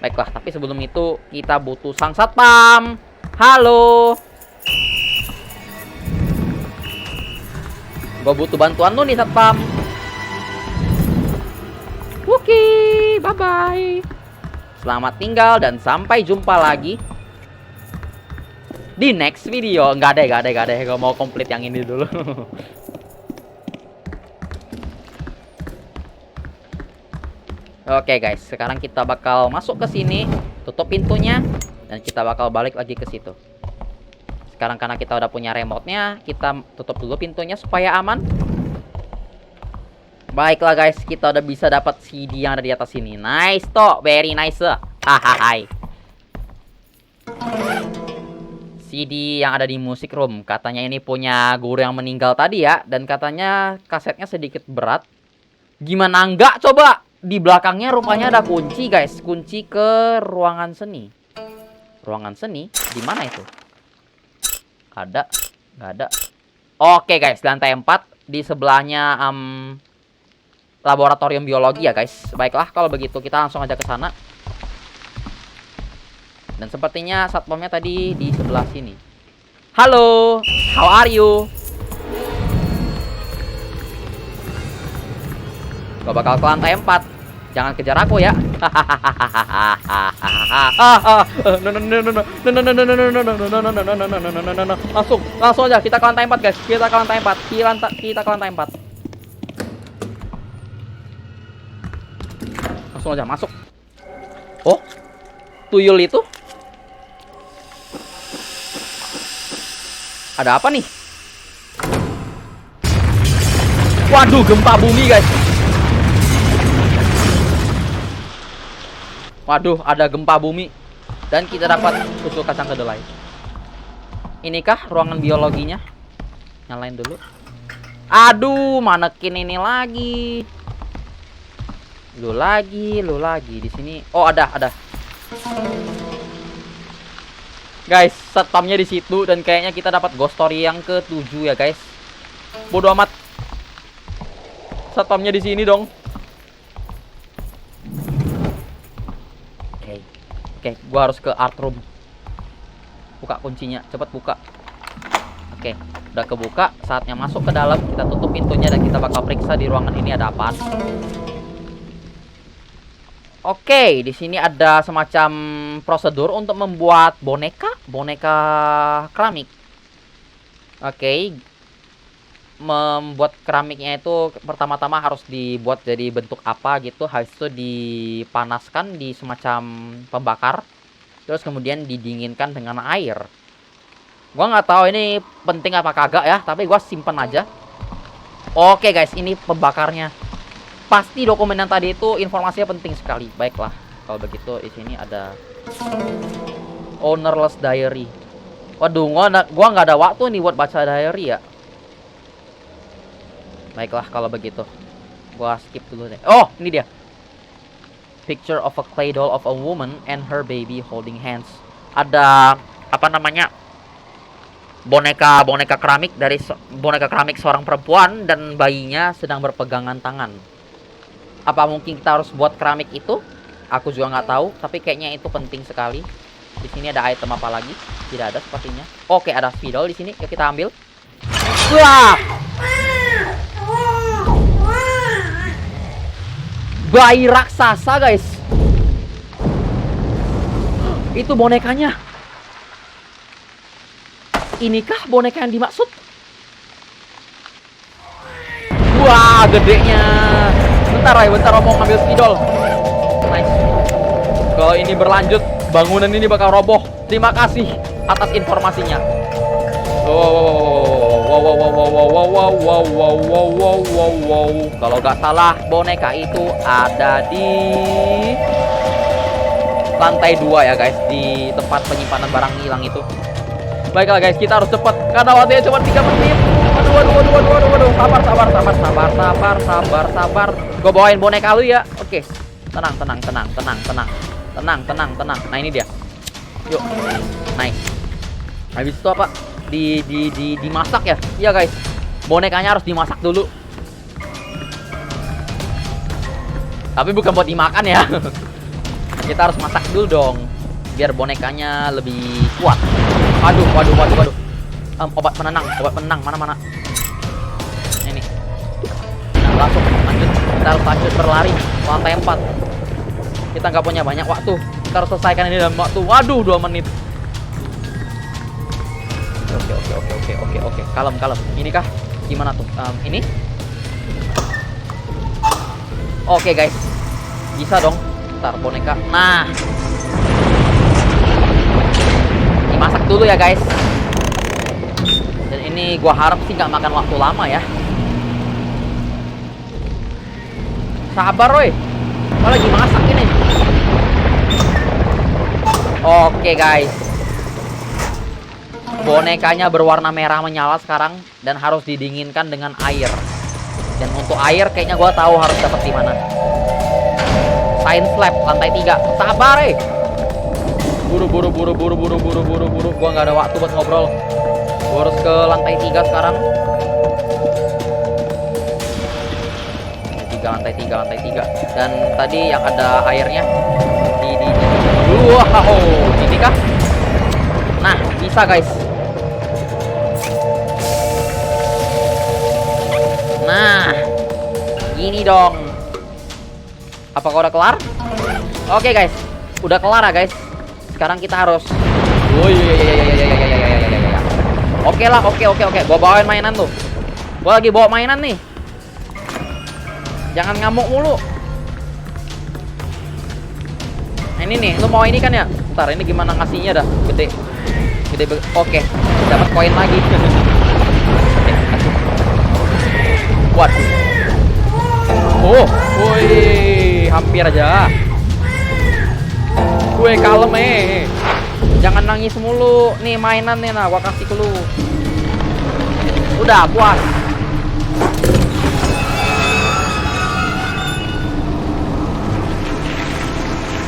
Baiklah, tapi sebelum itu kita butuh sang satpam. Halo. Gue butuh bantuan lu nih satpam. Oke, bye bye. Selamat tinggal dan sampai jumpa lagi di next video. Enggak ada. Gue mau komplit yang ini dulu. Oke guys, sekarang kita bakal masuk ke sini, tutup pintunya, dan kita bakal balik lagi ke situ. Sekarang karena kita udah punya remote-nya, kita tutup dulu pintunya supaya aman. Baiklah guys, kita udah bisa dapat CD yang ada di atas sini. Nice toh, very nice. Hahaha. CD yang ada di music room. Katanya ini punya guru yang meninggal tadi ya, dan katanya kasetnya sedikit berat. Gimana enggak coba? Di belakangnya rupanya ada kunci guys, kunci ke ruangan seni. Ruangan seni di mana itu? Ada? Nggak ada. Oke guys, lantai 4 di sebelahnya laboratorium biologi ya guys. Baiklah, kalau begitu kita langsung aja ke sana. Dan sepertinya satpamnya tadi di sebelah sini. Halo, how are you? Gua bakal ke lantai 4. Jangan kejar aku ya. Langsung aja kita ke lantai 4 guys. Kita ke lantai 4. Kita ke lantai 4. Langsung aja masuk. Oh, tuyul itu. Ada apa nih? Waduh, gempa bumi guys. Waduh, ada gempa bumi. Dan kita dapat usul kacang kedelai. Inikah ruangan biologinya? Nyalain dulu. Aduh, manekin ini lagi. Lu lagi di sini. Oh, ada. Guys, satpamnya di situ dan kayaknya kita dapat ghost story yang ke-7 ya, guys. Bodoh amat. Satpamnya di sini dong. Oke, gua harus ke art room. Buka kuncinya, cepet buka. Oke, udah kebuka, saatnya masuk ke dalam. Kita tutup pintunya dan kita bakal periksa di ruangan ini ada apaan. Oke, di sini ada semacam prosedur untuk membuat boneka keramik. Oke, membuat keramiknya itu pertama-tama harus dibuat jadi bentuk apa gitu, habis itu dipanaskan di semacam pembakar, terus kemudian didinginkan dengan air. Gua nggak tahu ini penting apa kagak ya, tapi gua simpen aja. Oke guys, ini pembakarnya. Pasti dokumen yang tadi itu informasinya penting sekali. Baiklah, kalau begitu di sini ada ownerless diary. Waduh, gua nggak ada waktu nih buat baca diary ya. Baiklah kalau begitu, gua skip dulu deh. Oh, ini dia. Picture of a clay doll of a woman and her baby holding hands. Ada apa namanya? Boneka keramik dari boneka keramik seorang perempuan dan bayinya sedang berpegangan tangan. Apa mungkin kita harus buat keramik itu? Aku juga nggak tahu, tapi kayaknya itu penting sekali. Di sini ada item apa lagi? Tidak ada sepertinya. Oke, ada spidol di sini. Yuk kita ambil. Wah! Bayi raksasa, guys. Itu bonekanya. Inikah boneka yang dimaksud? Wah, gedenya. Bentar, Ray. Bentar, mau ngambil spidol. Nice. Kalau ini berlanjut, bangunan ini bakal roboh. Terima kasih atas informasinya. Wow. Kalau nggak salah, boneka itu ada di lantai 2 ya guys, di tempat penyimpanan barang hilang itu. Baiklah guys, kita harus cepat karena waktunya cuma 3 menit. Waduh. Sabar. Gue bawain boneka lu ya. Oke. Tenang. Nah, ini dia. Yuk. Nice. Habis itu apa? Dimasak ya? Iya guys. Bonekanya harus dimasak dulu. Tapi bukan buat dimakan ya. Kita harus masak dulu dong, biar bonekanya lebih kuat. Waduh. Obat penenang mana? Ini. Nah, langsung lanjut. Kita harus lanjut berlari lantai 4. Kita nggak punya banyak waktu. Kita harus selesaikan ini dalam waktu. Waduh, 2 menit. Oke. Kalem. Ini kah? Gimana tuh? Ini? Oke guys. Bisa dong. Ntar boneka. Nah. Dimasak dulu ya guys. Dan ini gua harap sih nggak makan waktu lama ya. Sabar Roy. Gua lagi masak ini. Oke guys. Bonekanya berwarna merah menyala sekarang dan harus didinginkan dengan air. Dan untuk air kayaknya gua tahu harus dapat di mana. Science lab lantai 3. Sabar, Buru. Gua nggak ada waktu buat ngobrol. Gua harus ke lantai 3 sekarang. Lantai 3. Dan tadi yang ada airnya wow, ini kah? Nah, bisa guys. Nah, gini dong. Apakah udah kelar? Oke guys, udah kelar ya guys. Sekarang kita harus. Oh iya. Oke lah. Gua bawain mainan tuh. Gua lagi bawa mainan nih. Jangan ngamuk mulu. Ini nih, lu mau ini kan ya? Ntar ini gimana ngasihnya dah? Gede. Oke, dapat koin lagi. Waduh. Oh, woi, hampir aja. Gue kalem Jangan nangis mulu. Nih mainan nih, nah gua kasih ke lu. Udah puas.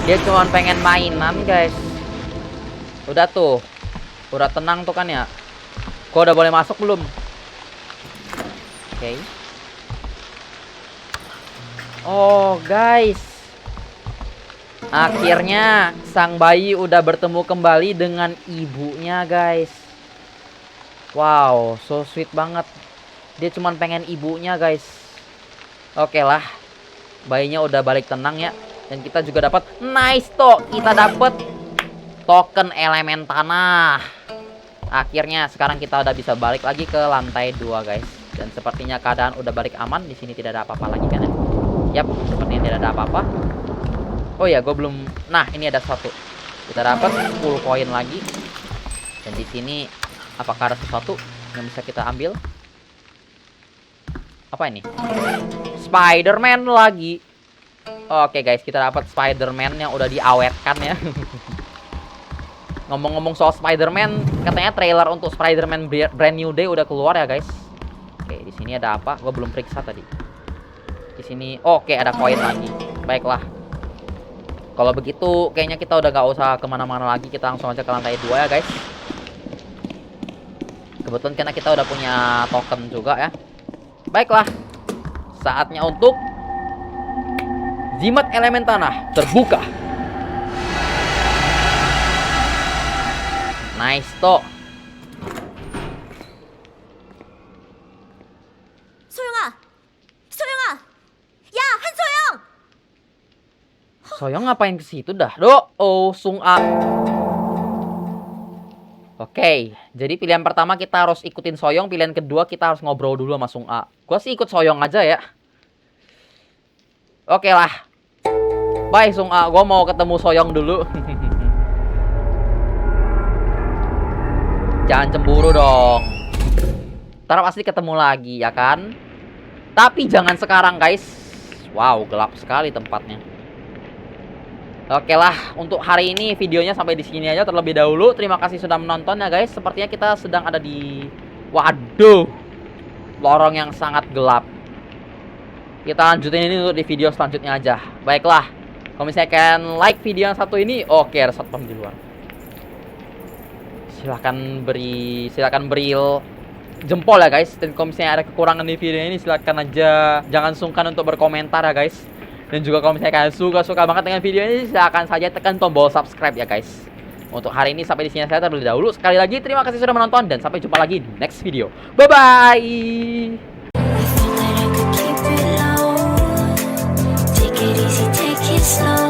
Dia cuma pengen mainan, guys. Udah tuh. Udah tenang tuh kan ya. Gua udah boleh masuk belum? Oke. Oh, guys. Akhirnya sang bayi udah bertemu kembali dengan ibunya, guys. Wow, so sweet banget. Dia cuma pengen ibunya, guys. Oke lah. Bayinya udah balik tenang ya. Dan kita juga dapat nice toh. Kita dapat token elemen tanah. Akhirnya sekarang kita udah bisa balik lagi ke lantai 2, guys. Dan sepertinya keadaan udah balik aman. Di sini tidak ada apa-apa lagi kan ya? Yap, sepertinya tidak ada apa-apa. Oh ya, gue belum. Nah, ini ada satu. Kita dapat 10 koin lagi. Dan di sini apakah ada sesuatu yang bisa kita ambil? Apa ini? Spider-Man lagi. Oke guys, kita dapat Spider-Man yang udah diawetkan ya. Ngomong-ngomong soal Spider-Man, katanya trailer untuk Spider-Man Brand New Day udah keluar ya guys. Oke, di sini ada apa? Gue belum periksa tadi. Di sini, oke ada koin lagi. Baiklah. Kalau begitu, kayaknya kita udah gak usah kemana-mana lagi. Kita langsung aja ke lantai 2 ya guys. Kebetulan karena kita udah punya token juga ya. Baiklah. Saatnya untuk jimat elemen tanah terbuka. Nice toh. 소영아, 소영아, 야 한소영. Soyong ngapain ke situ dah? Oh, Sung A. Oke, jadi pilihan pertama kita harus ikutin Soyong, pilihan kedua kita harus ngobrol dulu sama Sung A. Gua sih ikut Soyong aja ya. Oke lah. Bye Sung A, gua mau ketemu Soyong dulu. Jangan cemburu dong. Ntar pasti ketemu lagi ya kan? Tapi jangan sekarang guys. Wow, gelap sekali tempatnya. Oke lah, untuk hari ini videonya sampai di sini aja terlebih dahulu. Terima kasih sudah menonton ya guys. Sepertinya kita sedang ada di waduh, lorong yang sangat gelap. Kita lanjutin ini untuk di video selanjutnya aja. Baiklah, kalau misalnya kalian like video yang satu ini, oke ada satpam di luar. Silahkan beri jempol ya guys. Dan kalau misalnya ada kekurangan di video ini, silahkan aja, jangan sungkan untuk berkomentar ya guys. Dan juga kalau misalnya kalian suka banget dengan video ini, silahkan saja tekan tombol subscribe ya guys. Untuk hari ini sampai di sini saya terlebih dahulu. Sekali lagi terima kasih sudah menonton dan sampai jumpa lagi di next video. Bye bye. Slow